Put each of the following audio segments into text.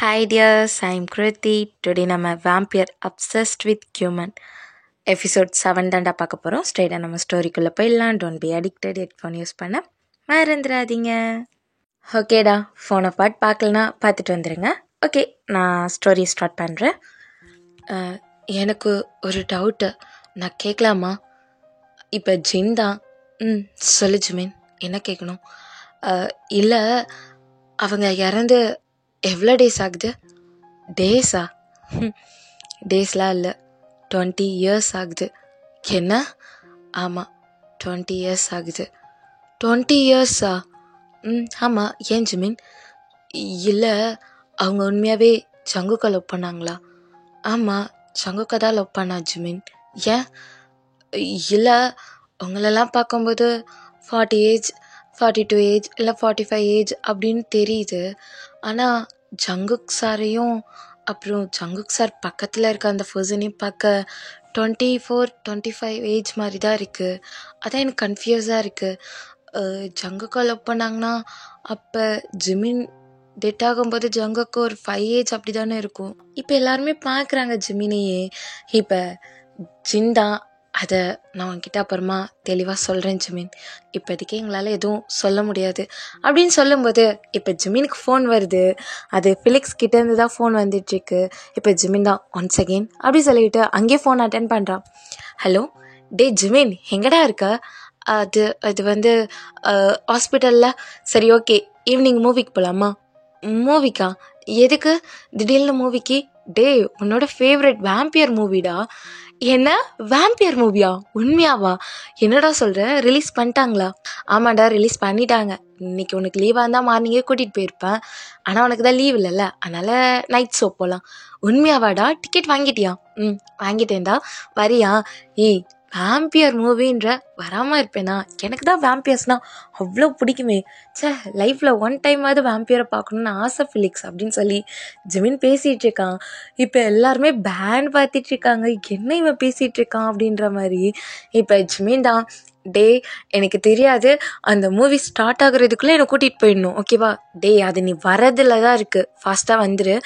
Hi dears, I'm Krithi. Today நம்ம vampire obsessed with human episode 7 தாண்டா பார்க்க போகிறோம். ஸ்ட்ரைட்டாக நம்ம ஸ்டோரிக்குள்ளே போயிடலாம். Don't be addicted, headphone use பண்ண மறந்துடாதீங்க. ஓகேடா, ஃபோனை பார்க்கலனா பார்த்துட்டு வந்துடுங்க. ஓகே, நான் ஸ்டோரி ஸ்டார்ட் பண்ணுறேன். எனக்கு ஒரு டவுட்டு, நான் கேட்கலாமா? இப்போ ஜின் தான். சொல்லு ஜிமின், என்ன கேட்கணும்? இல்லை, அவங்க இறந்து எவ்வளோ டேஸ் ஆகுது? டேஸா? டேஸ்லாம் இல்லை, 20 years ஆகுது. என்ன? ஆமாம், 20 years ஆகுது. 20 yearsா? ஆமாம். ஏன் ஜிமின்? இல்லை, அவங்க உண்மையாகவே ஜங்குக்கை லவ் பண்ணாங்களா? ஆமாம், ஜங்குக்கை தான் லவ் பண்ணா ஜிமின். ஏன்? இல்லை, அவங்களெல்லாம் பார்க்கும்போது 40 ஏஜ், 42 ஏஜ் இல்லை 45 ஏஜ் அப்படின்னு தெரியுது. ஆனால் ஜங்குக் சாரையும் அப்புறம் ஜங்குக் சார் பக்கத்தில் இருக்க அந்த பர்சனையும் பார்க்க 24, 25 ஏஜ் மாதிரி தான் இருக்குது. அதான் எனக்கு கன்ஃபியூஸாக இருக்குது. ஜங்குக்கை லவ் பண்ணாங்கன்னா அப்போ ஜிமின் டெட் ஆகும்போது ஜங்குக்கு ஒரு 5 ஏஜ் அப்படி தானே இருக்கும். இப்போ எல்லாருமே பார்க்குறாங்க ஜிமினையே. இப்போ ஜின் தான். அதை நான் உன்கிட்ட அப்புறமா தெளிவாக சொல்கிறேன் ஜிமின். இப்போதைக்கு எங்களால் எதுவும் சொல்ல முடியாது அப்படின்னு சொல்லும்போது இப்போ ஜிமினுக்கு ஃபோன் வருது. அது ஃபிலிக்ஸ் கிட்டேருந்து தான் ஃபோன் வந்துட்டுருக்கு. இப்போ ஜிமின் தான் ஒன்ஸ் அகெயின் அப்படி சொல்லிவிட்டு அங்கேயே ஃபோன் அட்டன் பண்ணுறான். ஹலோ, டே ஜிமின், எங்கடா இருக்க? அது வந்து ஹாஸ்பிட்டலில். சரி, ஓகே, ஈவினிங் மூவிக்கு போகலாமா? மூவிக்கா? எதுக்கு திடீர்னு மூவிக்கு? டே, உன்னோட ஃபேவரட் வேம்பியர் மூவிடா. என்ன வேம்பியர் மூவியா? உண்மையாவா? என்னடா சொல்கிற? ரிலீஸ் பண்ணிட்டாங்களா? ஆமாண்டா, ரிலீஸ் பண்ணிட்டாங்க. இன்னைக்கு உனக்கு லீவாக இருந்தால் மார்னிங்கே கூட்டிகிட்டு போயிருப்பேன். ஆனால் உனக்கு தான் லீவ் இல்லைல்ல, அதனால் நைட் ஷோ போகலாம். உண்மையாவாடா? டிக்கெட் வாங்கிட்டியா? வாங்கிட்டேன்டா. வரியா? ஏய், வேம்பியர் மூவின்ற வராமல் இருப்பேனா? எனக்கு தான் வேம்பியர்ஸ்னால் அவ்வளோ பிடிக்குமே. லைஃப்பில் ஒன் டைமாவது வேம்பியரை பார்க்கணுன்னு ஆசை ஃபிலிக்ஸ் அப்படின்னு சொல்லி ஜிமின் பேசிகிட்டு இருக்கான். இப்போ எல்லாருமே பேண்ட் பார்த்துட்டு இருக்காங்க. என்ன இவன் பேசிகிட்டு இருக்கான் அப்படின்ற மாதிரி. இப்போ ஜிமின் தான், டே எனக்கு தெரியாது, அந்த மூவி ஸ்டார்ட் ஆகுறதுக்குள்ளே என்னை கூட்டிகிட்டு போயிடணும், ஓகேவா? டே, அது நீ வரதில் தான் இருக்குது, ஃபாஸ்ட்டாக வந்துடு.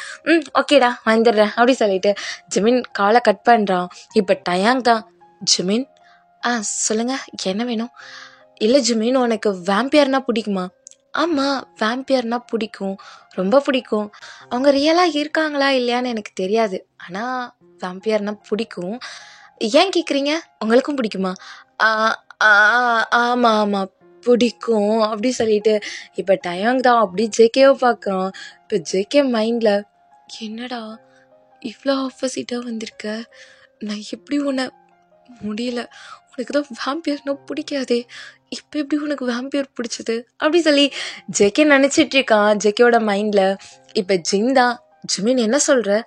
ஓகேடா, வந்துடுறேன் அப்படி சொல்லிட்டு ஜிமின் காலை கட் பண்ணுறான். இப்போ டயாங் தான், ஜிமின் சொல்லுங்கள், என்ன வேணும்? இல்லை ஜிமின், உனக்கு வேம்பியர்னா பிடிக்குமா? ஆமாம், வேம்பியர்னா பிடிக்கும், ரொம்ப பிடிக்கும். அவங்க ரியலாக இருக்காங்களா இல்லையான்னு எனக்கு தெரியாது, ஆனால் வேம்பியர்னா பிடிக்கும். ஏன் கேட்குறீங்க? உங்களுக்கும் பிடிக்குமா? ஆமாம் ஆமாம் பிடிக்கும் அப்படி சொல்லிட்டு இப்போ டயாங் தான் அப்படி ஜேகேவை பார்க்குறான். இப்போ ஜேகே மைண்டில், என்னடா இவ்வளோ ஆப்போசிட்டாக வந்திருக்க, நான் எப்படி உன்னை முடியல, உனக்கு தான் வேம்பியர்னா பிடிக்காதே, இப்போ எப்படி உனக்கு வேம்பியர் பிடிச்சது அப்படி சொல்லி ஜேகே நினச்சிட்டு இருக்கான் ஜேகேவோட மைண்டில். இப்போ ஜின் தான், ஜிமின் என்ன சொல்கிற?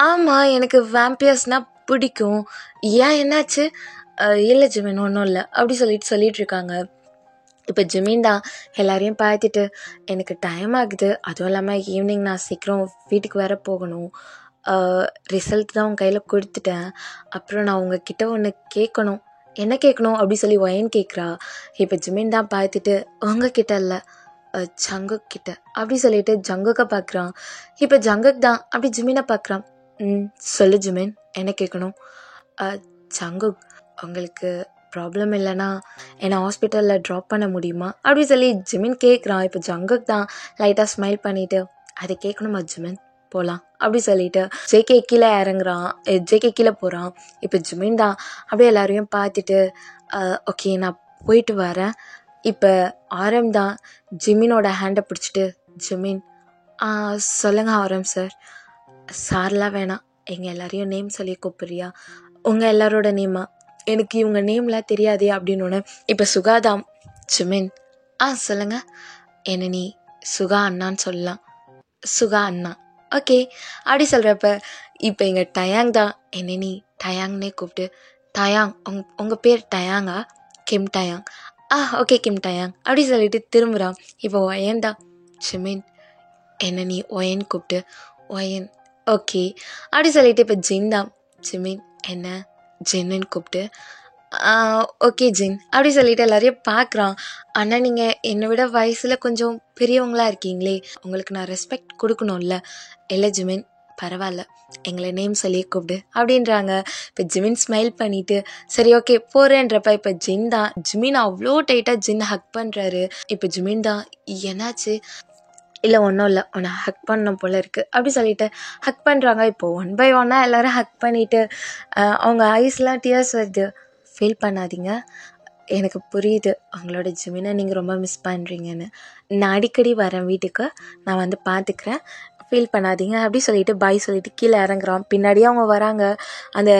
ஆமாம், எனக்கு வேம்பியர்ஸ்னால் பிடிக்கும். ஏன், என்னாச்சு? இல்லை ஜிமின், ஒன்றும் இல்லை அப்படி சொல்லிட்டு இருக்காங்க. இப்போ ஜிமின் தான் எல்லாரையும் பார்த்துட்டு, எனக்கு டைம் ஆகுது, அதுவும் இல்லாமல் ஈவினிங் நான் சீக்கிரம் வீட்டுக்கு வேற போகணும். ரிசல்ட் தான் உன் கையில் கொடுத்துட்டேன். அப்புறம் நான் உங்ககிட்ட ஒன்று கேட்கணும். என்ன கேட்கணும் அப்படி சொல்லி ஒயன் கேட்குறா. இப்போ ஜிமின் தான் பார்த்துட்டு, உங்ககிட்ட இல்லை, ஜங்குக் கிட்ட அப்படி சொல்லிட்டு ஜங்குக்கை பார்க்குறான். இப்போ ஜங்குக் தான் அப்படி ஜிமினை பார்க்குறான். சொல்லு ஜிமின், என்ன கேட்கணும்? ஜங்குக், உங்களுக்கு ப்ராப்ளம் இல்லைனா என்னை ஹாஸ்பிட்டலில் ட்ராப் பண்ண முடியுமா அப்படி சொல்லி ஜிமின் கேட்குறான். இப்போ ஜங்குக் தான் லைட்டாக ஸ்மைல் பண்ணிவிட்டு, அதை கேட்கணுமா ஜிமின், போகலாம் அப்படி சொல்லிட்டு ஜேகே கீழே இறங்குறான். ஜேகே கீழே போகிறான். இப்போ ஜிமின் தான் அப்படியே எல்லாரையும் பார்த்துட்டு, ஓகே நான் போயிட்டு வரேன். இப்போ ஆரம் தான் ஜிமினோட ஹேண்டை பிடிச்சிட்டு, ஜிமின் சொல்லுங்கள் ஆரம் சார். சார்லாம் வேணாம், எங்கள் எல்லாரையும் நேம் சொல்லி கூப்பிட்றியா? உங்கள் எல்லாரோட நேமா? எனக்கு இவங்க நேம்லாம் தெரியாதே அப்படின்னு. இப்போ சுகாதாம், ஜிமின் சொல்லுங்கள், என்னை நீ சுகா அண்ணான்னு சொல்லலாம். சுகா அண்ணா, ஓகே அப்படி சொல்கிறப்ப இப்போ எங்கள் டயாங் தான், என்னை நீ டயாங்னே கூப்பிட்டு. டயாங், உங்கள் பேர் டயாங்கா? கிம் டயாங். ஓகே கிம் டயாங் அப்படி சொல்லிட்டு திரும்புகிறான். இப்போ ஒயன் தான், ஜிமின் என்னை நீ ஒயன் கூப்பிட்டு. ஒயன், ஓகே அப்படி சொல்லிட்டு இப்போ ஜின் தான், ஜிமின் என்ன ஜின்னு கூப்பிட்டு. ஓகே ஜின் அப்படி சொல்லிட்டு எல்லாரையும் பார்க்குறான். ஆனால் நீங்கள் என்னை விட வயசில் கொஞ்சம் பெரியவங்களா இருக்கீங்களே, உங்களுக்கு நான் ரெஸ்பெக்ட் கொடுக்கணும்ல. இல்லை ஜிமின், பரவாயில்ல, எங்களை நேம் சொல்லி கூப்பிடு அப்படின்றாங்க. இப்போ ஜிமின் ஸ்மைல் பண்ணிவிட்டு சரி ஓகே போகிறேன்றப்ப இப்போ ஜிமின் அவ்வளோ டைட்டாக ஜின் ஹக் பண்ணுறாரு. இப்போ ஜிமின் தான் என்னாச்சு, இல்லை ஒன்றும் இல்லை, உன்னை ஹக் பண்ண போல் இருக்குது அப்படி சொல்லிட்டு ஹக் பண்ணுறாங்க. இப்போது ஒன் பை ஒன்னாக எல்லோரும் ஹக் பண்ணிவிட்டு அவங்க ஐஸ்லாம் டியர்ஸ் வருது. ஃபீல் பண்ணாதீங்க, எனக்கு புரியுது அவங்களோட ஜிமினை நீங்கள் ரொம்ப மிஸ் பண்ணுறீங்கன்னு. நான் அடிக்கடி வரேன் வீட்டுக்கு, நான் வந்து பார்த்துக்கிறேன், ஃபீல் பண்ணாதீங்க அப்படி சொல்லிட்டு பாய் சொல்லிட்டு கீழே இறங்குறான். பின்னாடியே அவங்க வராங்க, அந்த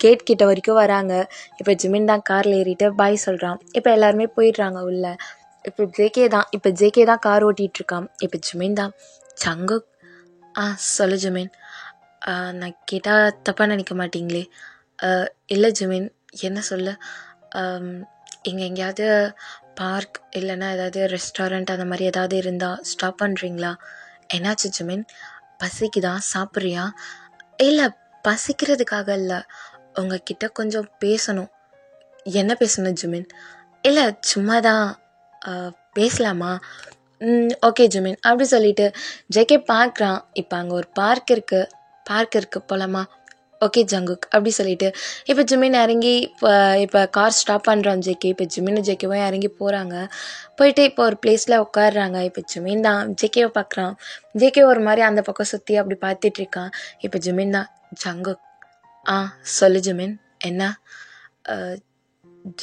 கேட் கிட்ட வரைக்கும் வராங்க. இப்போ ஜிமின் தான் காரில் ஏறிட்டு பாய் சொல்கிறான். இப்போ எல்லாருமே போயிடுறாங்க உள்ள. இப்போ ஜேகே தான் கார் ஓட்டிகிட்ருக்கான். இப்போ ஜிமின் தான் ஜங்குக் சொல்லு ஜிமின், நான் கேட்டால் தப்பாக நினைக்க மாட்டிங்களே. இல்லை ஜிமின், என்ன சொல்ல, இங்கே எங்கேயாவது பார்க் இல்லைன்னா ஏதாவது ரெஸ்டாரண்ட் அந்த மாதிரி ஏதாவது இருந்தால் ஸ்டாப் பண்ணுறீங்களா? என்னாச்சு ஜிமின், பசிக்குதா, சாப்பிட்றியா? இல்லை பசிக்கிறதுக்காக இல்லை, உங்ககிட்ட கொஞ்சம் பேசணும். என்ன பேசணும் ஜிமின்? இல்லை சும்மா தான், பேசலாமா? ஓகே ஜிமின் அப்படி சொல்லிட்டு ஜேகே பார்க்குறான். இப்போ அங்கே ஒரு பார்க் இருக்குது போகலாமா? ஓகே ஜங்குக் அப்படி சொல்லிட்டு இப்போ ஜிமின் இறங்கி இப்போ கார் ஸ்டாப் பண்ணுறான் ஜேகே. இப்போ ஜிமின் ஜேகேவும் இறங்கி போகிறாங்க. போயிட்டு இப்போ ஒரு பிளேஸில் உட்காடுறாங்க. இப்போ ஜிமின் தான் ஜேகேவை பார்க்குறான். ஜேகே ஒரு மாதிரி அந்த பக்கம் சுற்றி அப்படி பார்த்துட்ருக்கான். இப்போ ஜிமின் தான் ஜங்குக், சொல்லு ஜிமின், என்ன?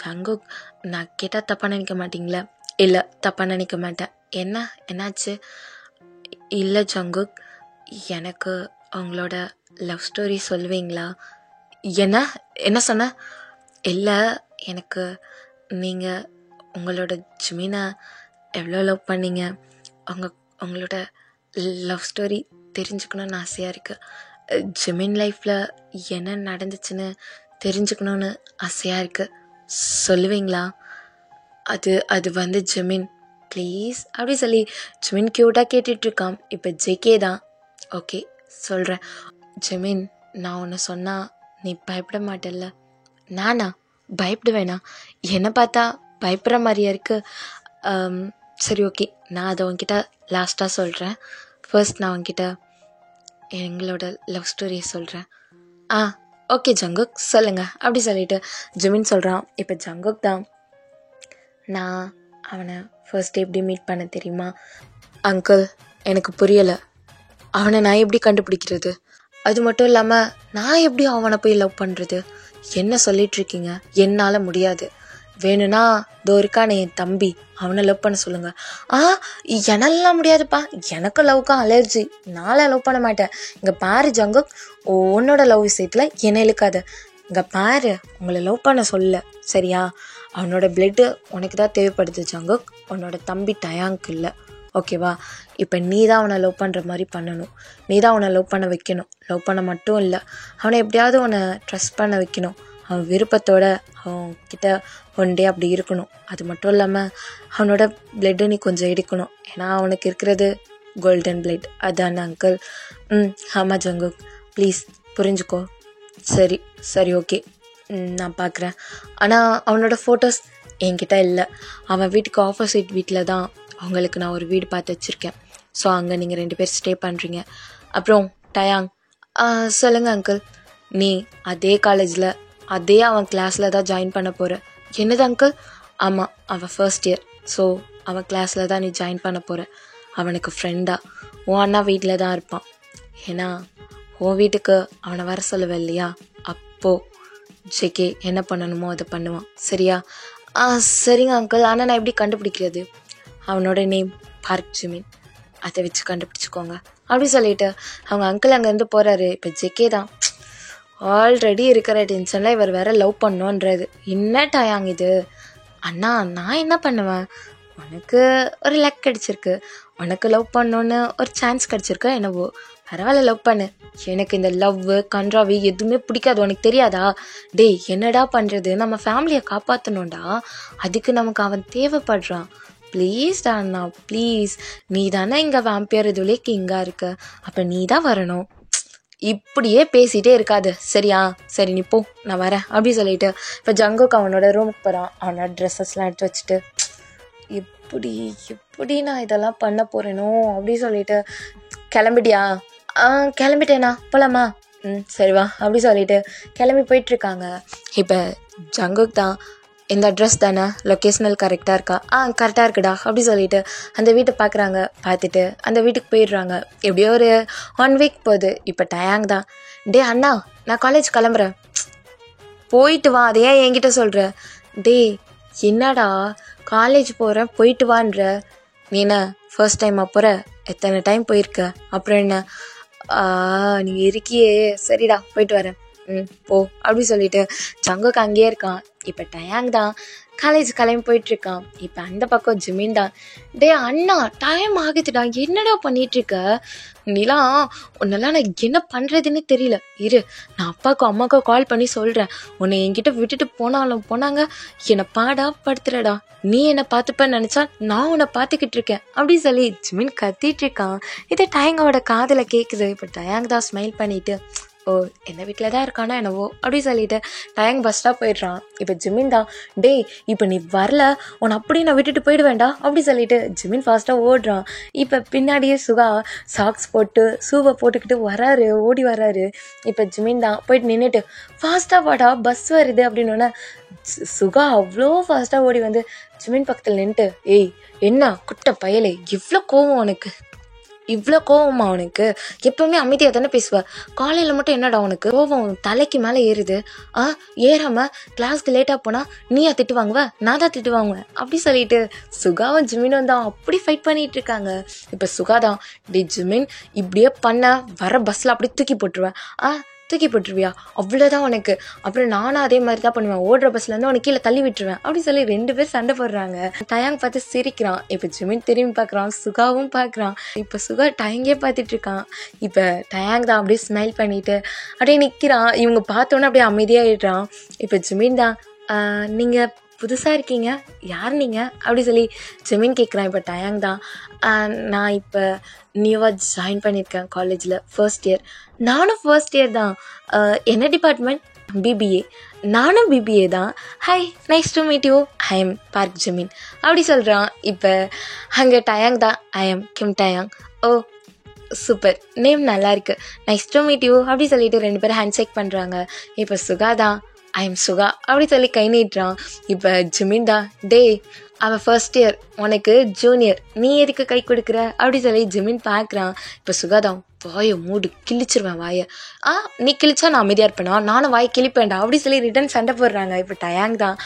ஜங்குக், நான் கேட்டால் தப்பாக நினைக்க மாட்டிங்களா? இல்லை தப்பாக நினைக்க மாட்டேன். என்னாச்சு? இல்லை ஜங்குக், எனக்கு அவங்களோட லவ் ஸ்டோரி சொல்லுவீங்களா? என்ன சொன்ன? இல்லை, எனக்கு நீங்கள் உங்களோட ஜிமினை எவ்வளோ லவ் பண்ணீங்க, உங்களோட லவ் ஸ்டோரி தெரிஞ்சுக்கணுன்னு ஆசையாக இருக்குது. ஜிமின் லைஃப்பில் என்ன நடந்துச்சுன்னு தெரிஞ்சுக்கணுன்னு ஆசையாக இருக்குது, சொல்லுவீங்களா? அது வந்து ஜிமின் ப்ளீஸ் அப்படி சொல்லி ஜிமின் க்யூட்டாக கேட்டுட்ருக்கான். இப்போ ஜேகே தான் ஓகே சொல்கிறேன். ஜிமின், நான் ஒன்று சொன்னால் நீ பயப்பட மாட்டல்ல? நானா பயப்படுவேனா? என்னை பார்த்தா பயப்படுற மாதிரியா இருக்குது. சரி ஓகே, நான் அதை உன்கிட்ட லாஸ்ட்டாக சொல்கிறேன். ஃபர்ஸ்ட் நான் உன்கிட்ட எங்களோட லவ் ஸ்டோரியை சொல்கிறேன். ஓகே ஜங்குக் சொல்லுங்க அப்படி சொல்லிட்டு ஜிமின் சொல்கிறான். இப்போ ஜங்குக் தான், நான் அவனை ஃபர்ஸ்ட் எப்படி மீட் பண்ண தெரியுமா? அங்கிள், எனக்கு புரியலை, அவனை நான் எப்படி கண்டுபிடிக்கிறது? அது மட்டும் இல்லாமல் நான் எப்படி அவனை போய் லவ் பண்ணுறது? என்ன சொல்லிகிட்ருக்கீங்க? என்னால் முடியாது. வேணும்னா இதோ இருக்கானே என் தம்பி, அவனை லவ் பண்ண சொல்லுங்கள். என்னெல்லாம் முடியாதுப்பா, எனக்கு லவ்க்கும் அலர்ஜி, நானே லவ் பண்ண மாட்டேன். இங்கே பாரு ஜங்குக், உன்னோட லவ் விஷயத்தில் என்னை இழுக்காத. இங்கே பாரு, உங்களை லவ் பண்ண சொல்ல சரியா? அவனோட பிளட்டு உனக்கு தான் தேவைப்படுது ஜங்குக், உன்னோட தம்பி டயாங்க் இல்லை, ஓகேவா? இப்போ நீ தான் அவனை லவ் பண்ணுற மாதிரி பண்ணணும். நீ தான் அவனை லவ் பண்ண வைக்கணும். லவ் பண்ண மட்டும் இல்லை, அவனை எப்படியாவது அவனை ட்ரஸ்ட் பண்ண வைக்கணும். அவன் விருப்பத்தோட அவன்கிட்ட ஒன் டே அப்படி இருக்கணும். அது மட்டும் இல்லாமல் அவனோட பிளட்டை நீ கொஞ்சம் எடுக்கணும். ஏன்னா அவனுக்கு இருக்கிறது கோல்டன் பிளட். அதான் அங்கிள். ஆமாம் ஜங்குக், ப்ளீஸ் புரிஞ்சுக்கோ. சரி ஓகே, நான் பார்க்குறேன். ஆனால் அவனோட ஃபோட்டோஸ் என்கிட்ட இல்லை. அவன் வீட்டுக்கு ஆப்போசிட் வீட்டில் தான் அவங்களுக்கு நான் ஒரு வீடு பார்த்து வச்சுருக்கேன். ஸோ அங்கே நீங்கள் 2 பேர் ஸ்டே பண்ணுறீங்க. அப்புறம் டயாங், சொல்லுங்கள் அங்கிள். நீ அதே காலேஜில் அவன் கிளாஸில் தான் ஜாயின் பண்ண போகிற. என்னது அங்கிள்? ஆமாம், அவன் ஃபர்ஸ்ட் இயர். ஸோ அவன் கிளாஸில் தான் நீ ஜாயின் பண்ண போகிற. அவனுக்கு ஃப்ரெண்டாக உன் அண்ணா வீட்டில் தான் இருப்பான். ஏன்னா உன் வீட்டுக்கு அவனை வர சொல்லுவேன் இல்லையா? அப்போது ஜேகே என்ன பண்ணணுமோ அதை பண்ணுவான், சரியா? சரிங்க அங்கிள். ஆனால் நான் எப்படி கண்டுபிடிக்கிறது? அவனோட நேம் பார்க் ஜிமின், அதை வச்சு கண்டுபிடிச்சிக்கோங்க அப்படி சொல்லிட்டு அவங்க அங்கிள் அங்கேருந்து போகிறாரு. இப்போ ஜேகே தான் ஆல்ரெடி இருக்கிற டென்ஷனில் இவர் வேற லவ் பண்ணோன்றது. என்ன டயாங் இது? அண்ணா, நான் என்ன பண்ணுவேன்? உனக்கு ஒரு லக் கிடச்சிருக்கு, உனக்கு லவ் பண்ணோன்னு ஒரு சான்ஸ் கிடச்சிருக்கா என்னவோ, பரவாயில்ல லவ் பண்ணு. எனக்கு இந்த லவ் கன்றாவி எதுவுமே பிடிக்காது, உனக்கு தெரியாதா? டேய், என்னடா பண்ணுறது? நம்ம ஃபேமிலியை காப்பாற்றணும்டா, அதுக்கு நமக்கு அவன் தேவைப்படுறான். ப்ளீஸ்டா அண்ணா, ப்ளீஸ். நீ தானே இங்கே வேம்பியர் இதுலேயே கிங்காக இருக்க, அப்போ நீ தான் வரணும். இப்படியே பேசிகிட்டே இருக்காது சரியா, சரி நீ போ நான் வரேன் அப்படி சொல்லிட்டு இப்போ ஜங்குக்கு அவனோட ரூமுக்கு போகிறான். அவனோட ட்ரெஸ்ஸஸ்லாம் எடுத்து வச்சுட்டு எப்படி எப்படி நான் இதெல்லாம் பண்ண போகிறேனோ அப்படி சொல்லிட்டு கிளம்பிட்டியா, கிளம்பிட்டேண்ணா போகலாமா, சரி வா அப்படி சொல்லிட்டு கிளம்பி போயிட்டுருக்காங்க. இப்போ ஜங்குக் தான் இந்த அட்ரஸ் தானே, லொக்கேஷனல் கரெக்டாக இருக்கா, கரெக்டாக இருக்குடா அப்படி சொல்லிட்டு அந்த வீட்டை பார்க்குறாங்க. பார்த்துட்டு அந்த வீட்டுக்கு போயிடுறாங்க. எப்படியோ ஒரு 1 வீக் போகுது. இப்போ டயாங் தான், டே அண்ணா நான் காலேஜ் கிளம்புறேன், போயிட்டு வா, அதை ஏன் என்கிட்ட சொல்கிற, டே என்னடா காலேஜ் போகிறேன் போயிட்டு வான்ற, நீ என்ன ஃபர்ஸ்ட் டைமாக போகிற, எத்தனை டைம் போயிருக்க, அப்புறம் என்ன நீ இருக்கியே, சரிடா போயிட்டு வரேன், போ அப்படி சொல்லிட்டு ஜங்குக்கு அங்கேயே இருக்கான். இப்போ டயாங் தான் காலேஜ் கிளம்பி போயிட்டுருக்கான். இப்போ அந்த பக்கம் ஜிமின் தான், டே அண்ணா டைம் ஆகுதுடா, என்னடா பண்ணிகிட்ருக்க, நீலாம் உன்னெல்லாம் நான் என்ன பண்ணுறதுன்னு தெரியல, இரு நான் அப்பாவுக்கும் அம்மாவுக்கும் கால் பண்ணி சொல்கிறேன், உன்னை என்கிட்ட விட்டுட்டு போனாங்க என்னை பாடா படுத்துறடா, நீ என்னை பார்த்துப்பேன்னு நினச்சா நான் உன்னை பார்த்துக்கிட்டு இருக்கேன் அப்படி சொல்லி ஜிமின் கத்திட்டு இருக்கான். இது டயாங்கோட காதில் கேட்குது. இப்போ டயாங் தான் ஸ்மைல் பண்ணிட்டு, ஓ என்ன வீட்டில் தான் இருக்கானா என்னவோ அப்படி சொல்லிட்டு டயாங் பஸ்டாக போயிடுறான். இப்போ ஜிமின் தான், டே இப்போ நீ வரல உன்னை அப்படியே நான் விட்டுட்டு போயிட வேண்டாம் அப்படி சொல்லிட்டு ஜிமின் ஃபாஸ்ட்டாக ஓடுறான். இப்போ பின்னாடியே சுகா சாக்ஸ் போட்டு ஷூவை போட்டுக்கிட்டு ஓடி வராரு. இப்போ ஜிமின் தான் போயிட்டு நின்றுட்டு, ஃபாஸ்ட்டாக வாடா பஸ் வருது அப்படின்னோடனே சுகா அவ்வளோ ஃபாஸ்ட்டாக ஓடி வந்து ஜிமின் பக்கத்தில் நின்றுட்டு, ஏய் என்ன குட்டை பயலே, இவ்வளோ கோவம் உனக்கு, இவ்வளோ கோவமா உனக்கு, எப்பவுமே அமைதியாக தானே பேசுவேன், காலையில் மட்டும் என்னடா உனக்கு கோவம் தலைக்கு மேலே ஏறுது, ஏறாமல் கிளாஸ்க்கு லேட்டாக போனால் நீயா திட்டு வாங்குவ, நான் தான் திட்டு வாங்குவேன் அப்படி சொல்லிட்டு சுகாவும் ஜிமினும் தான் அப்படி ஃபைட் பண்ணிகிட்டு இருக்காங்க. இப்போ சுகா தான், டி ஜிமின் இப்படியே பண்ண வர பஸ்ஸில் அப்படியே தூக்கி போட்டுருவேன், தூக்கி போட்டுருவியா, அவ்வளோதான் உனக்கு, அப்புறம் நானும் அதே மாதிரி தான் பண்ணுவேன், ஓடுற பஸ்லேருந்து உனக்கு கீழே தள்ளி விட்டுருவேன் அப்படி சொல்லி 2 பேர் சண்டை போடுறாங்க. டயாங் பார்த்து சிரிக்கிறான். இப்போ ஜிமின் திரும்பி பார்க்குறான், சுகாவும் பார்க்குறான். இப்போ சுகா டயங்கே பார்த்துட்டு இருக்கான். இப்போ டயாங் தான் அப்படியே ஸ்மைல் பண்ணிட்டு அப்படியே நிற்கிறான். இவங்க பார்த்தோன்னே அப்படியே அமைதியாகிடுறான். இப்போ ஜிமின் தான், நீங்கள் புதுசாக இருக்கீங்க, யார் நீங்கள் அப்படி சொல்லி ஜிமின் கேட்குறான். இப்போ டயாங் தான், நான் இப்போ நியூவாக ஜாயின் பண்ணியிருக்கேன் காலேஜில், ஃபர்ஸ்ட் இயர், நானும் ஃபர்ஸ்ட் இயர் தான், என்ன டிபார்ட்மெண்ட், பிபிஏ, நானும் பிபிஏ தான், hi nice to meet you, I am Park Jimin அப்படி சொல்கிறான். இப்போ அங்கே டயாங் தான், I am Kim Dayang, oh super name நல்லா இருக்கு, நைஸ் டு மீட் யூ அப்படி சொல்லிட்டு 2 பேரும் ஹேண்ட் ஷேக் பண்ணுறாங்க. இப்போ சுகா தான், ஐ எம் சுகா அப்படி சொல்லி கை நீட்டுறான். இப்போ ஜிமின் தான், டே அவன் ஃபர்ஸ்ட் இயர், உனக்கு ஜூனியர், நீ எதுக்கு கை கொடுக்குற அப்படி சொல்லி ஜிமின் பார்க்குறான். இப்போ சுகா தான், வாயை மூடு கிழிச்சிருவேன் வாயை, நீ கிழிச்சா நான் அமைதியாக இருப்பேனா, நானும் வாயை கிழிப்பேன்டா அப்படி சொல்லி ரிட்டன் சண்டை போடுறாங்க. இப்போ டயாங் தான்,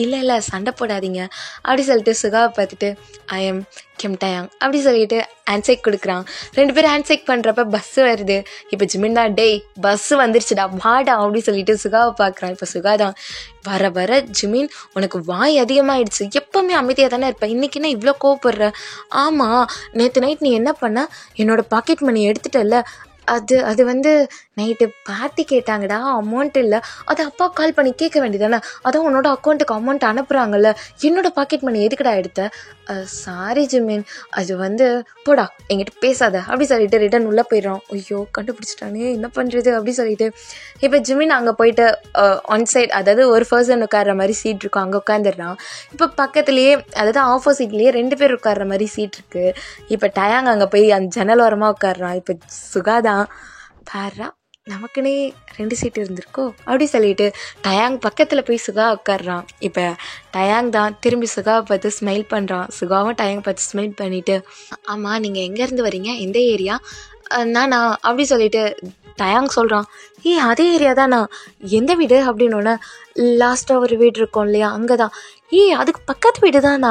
இல்லை சண்டை போடாதீங்க அப்படி சொல்லிட்டு சுகாவை பார்த்துட்டு, ஐ எம் கிம் டயாங் அப்படி சொல்லிட்டு ஹேண்ட் ஷேக் கொடுக்குறான். 2 பேரும் ஹேண்ட் ஷேக் பண்ணுறப்ப பஸ்ஸு வருது. இப்போ ஜிமின் தான், டேய் பஸ்ஸு வந்துருச்சுடா வாடா அப்படி சொல்லிட்டு சுகாவை பார்க்குறான். இப்போ சுகா தான், வர ஜிமின் உனக்கு வாய் அதிகமாகிடுச்சு, எப்போவுமே அமைதியாக தானே இருப்பேன், இன்றைக்கி என்ன இவ்வளோ கோவப்படுற, ஆமாம் நேற்று நைட் நீ என்ன பண்ண, என்னோடய பாக்கெட் மணி எடுத்துட்டல, அது வந்து நைட்டு பார்ட்டி கேட்டாங்கடா, அமௌண்ட் இல்லை, அது அப்பா கால் பண்ணி கேட்க வேண்டியதானே, அதான் உன்னோட அக்கௌண்ட்டுக்கு அமௌண்ட் அனுப்புகிறாங்கல்ல, என்னோடய பாக்கெட் மணி எதுக்குடா எடுத்த, சாரி ஜிமின், அது வந்து போடா என்கிட்ட பேசாத அப்படி சொல்லிட்டு ரிட்டன் உள்ளே போயிடுறான். ஐயோ கண்டுபிடிச்சிட்டானே என்ன பண்ணுறது அப்படி சொல்லிட்டு இப்போ ஜிமின் அங்கே போயிட்டு ஒன் சைட், அதாவது ஒரு பர்சன் உட்கார்ற மாதிரி சீட் இருக்கும், அங்கே உட்காந்துடுறான். இப்போ பக்கத்துலேயே, அதாவது ஆப்போசிட்லேயே 2 பேர் உட்கார்ற மாதிரி சீட் இருக்குது. இப்போ டயாங் அங்கே போய் அந்த ஜன்னல் ஓரமாக உட்காடுறான். இப்போ சுகாதான், பாரா நமக்குன்னே 2 சீட்டு இருந்திருக்கோ அப்படி சொல்லிட்டு டயாங் பக்கத்தில் போய் சுகா உட்காடுறான். இப்போ டயாங் தான் திரும்பி சுகாவை பார்த்து ஸ்மைல் பண்ணுறான். சுகாவும் டயாங் பார்த்து ஸ்மைல் பண்ணிவிட்டு, ஆமாம் நீங்கள் எங்கேருந்து வரீங்க, எந்த ஏரியா, நானா அப்படி சொல்லிட்டு டயாங் சொல்கிறான், அதே ஏரியா தான், நான் எந்த வீடு அப்படின்னோடனே, லாஸ்ட்டாக ஒரு வீடு இருக்கும் இல்லையா அங்கே தான், அதுக்கு பக்கத்து வீடு தானா,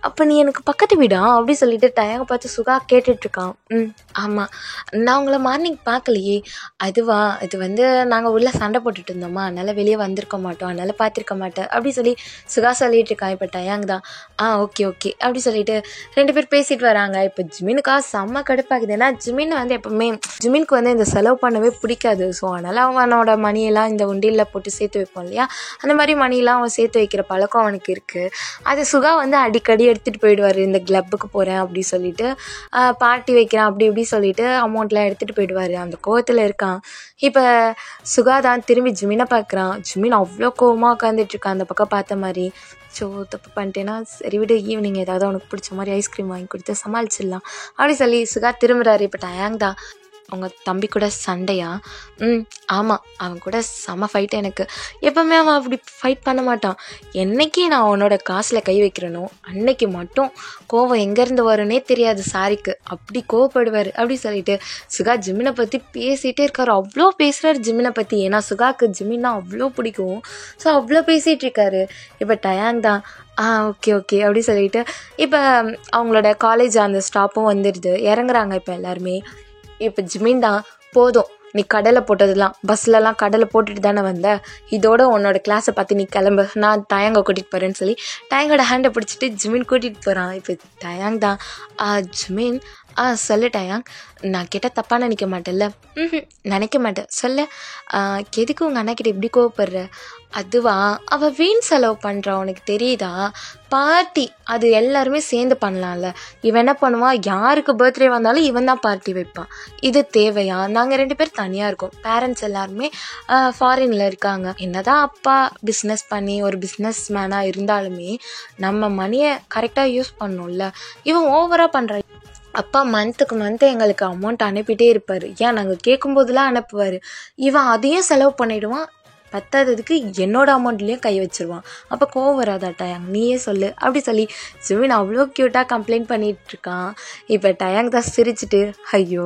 அப்போ நீ எனக்கு பக்கத்து வீடா அப்படி சொல்லிட்டு டயாங்கை பார்த்து சுகா கேட்டுட்ருக்கான். ஆமாம் நான் உங்களை மார்னிங் பார்க்கலையே, அதுவா அது வந்து நாங்கள் உள்ளே சண்டை போட்டுட்டு இருந்தோமா, அதனால் வெளியே வந்திருக்க மாட்டோம், அதனால் பார்த்துருக்க மாட்டேன் அப்படி சொல்லி சுகா சொல்லிகிட்ருக்கான். இப்போ டயாங் தான், ஓகே அப்படி சொல்லிட்டு 2 பேர் பேசிட்டு வராங்க. இப்போ ஜிமினுக்கா செம்ம கடுப்பாகுது. ஏன்னா ஜிமின் வந்து எப்பவுமே ஜிமினுக்கு வந்து இந்த செலவு பண்ணவே பிடிக்காது. ஸோ அதனால் அவனோட மணியெல்லாம் இந்த உண்டியில் போட்டு சேர்த்து வைப்போம் இல்லையா, அந்த மாதிரி மணிலாம் அவன் சேர்த்து வைக்கிற பழக்கம் அவனுக்கு இருக்குது. அது சுகா வந்து அடிக்கடி எடுத்துகிட்டு போயிடுவார். இந்த கிளப்புக்கு போகிறேன் அப்படி சொல்லிட்டு பார்ட்டி வைக்கிறேன் அப்படி இப்படி சொல்லிட்டு அமௌண்ட்லாம் எடுத்துகிட்டு போயிடுவார். அந்த கோவத்தில் இருக்கான். இப்போ சுகா தான் திரும்பி ஜிமினை பார்க்குறான். ஜிமின் அவ்வளோ கோவமாக உட்காந்துட்ருக்கான் அந்த பக்கம் பார்த்த மாதிரி. ஸோ தப்பு பண்ணிட்டேன்னா சரி விடு, ஈவினிங் ஏதாவது அவனுக்கு பிடிச்ச மாதிரி ஐஸ்கிரீம் வாங்கி கொடுத்து சமாளிச்சிடலாம் அப்படி சொல்லி சுகா திரும்புகிறாரு. இப்போ டயாங் தான், அவங்க தம்பி கூட சண்டையா? ஆமாம், அவன் கூட செம ஃபைட். எனக்கு எப்போவுமே அவன் அப்படி ஃபைட் பண்ண மாட்டான். என்னைக்கு நான் அவனோட காசில் கை வைக்கிறேனோ அன்னைக்கு மட்டும் கோவம் எங்கேருந்து வரும்னே தெரியாது சாரிக்கு, அப்படி கோவப்படுவார் அப்படி சொல்லிட்டு சுகா ஜிமினை பற்றி பேசிகிட்டே இருக்காரு. அவ்வளோ பேசுகிறாரு ஜிமினை பற்றி. ஏன்னா சுகாவுக்கு ஜிமின்னா அவ்வளோ பிடிக்கும். ஸோ அவ்வளோ பேசிகிட்டு இருக்காரு. இப்போ டயாங் தான் ஓகே ஓகே அப்படி சொல்லிட்டு இப்போ அவங்களோட காலேஜ் அந்த ஸ்டாப்பும் வந்துடுது. இறங்குறாங்க இப்போ எல்லாருமே. இப்போ ஜிமின் தான், போதும் நீ கடலை போட்டதெல்லாம், பஸ்லலாம் கடலை போட்டுட்டு தானே வந்த, இதோட உன்னோட கிளாஸை பார்த்து நீ கிளம்பு, நான் டயாங்கை கூட்டிகிட்டு போகிறேன்னு சொல்லி டயாங்கோட ஹேண்டை பிடிச்சிட்டு ஜிமின் கூட்டிகிட்டு போகிறான். இப்போ டயாங் தான், ஜிமின் சொல்லு டயாங், நான் கேட்டால் தப்பாக நினைக்க மாட்டேன்ல? நினைக்க மாட்டேன், சொல்ல. எதுக்கு உங்கள் அண்ணா கிட்ட இப்படி கோவப்படுற? அதுவா, அவள் வீண் செலவு பண்ணுறா, உனக்கு தெரியுதா? பார்ட்டி அது எல்லாருமே சேர்ந்து பண்ணலாம்ல. இவன் என்ன பண்ணுவான், யாருக்கு பர்த்டே வந்தாலும் இவன் தான் பார்ட்டி வைப்பான். இது தேவையா? நாங்கள் 2 பேர் தனியாக இருக்கோம், பேரண்ட்ஸ் எல்லாருமே ஃபாரினில் இருக்காங்க. என்னதான் அப்பா பிஸ்னஸ் பண்ணி ஒரு பிஸ்னஸ் மேனாக இருந்தாலுமே நம்ம மணியை கரெக்டாக யூஸ் பண்ணணும்ல. இவன் ஓவராக பண்ணுற. அப்பா மந்த்துக்கு மந்த்து எங்களுக்கு அமௌண்ட் அனுப்பிட்டே இருப்பார். ஏன் நாங்கள் கேட்கும்போதெல்லாம் அனுப்புவார். இவன் அதையும் செலவு பண்ணிவிடுவான். பத்தாததுக்கு என்னோட அமௌண்ட்லேயும் கை வச்சுருவான். அப்போ கோவம் வராதா டயாங், நீயே சொல்லு அப்படி சொல்லி ஜிமின் அவ்வளோ க்யூட்டாக கம்ப்ளைண்ட் பண்ணிகிட்ருக்கான். இப்போ டயாங் தான் சிரிச்சிட்டு, ஐயோ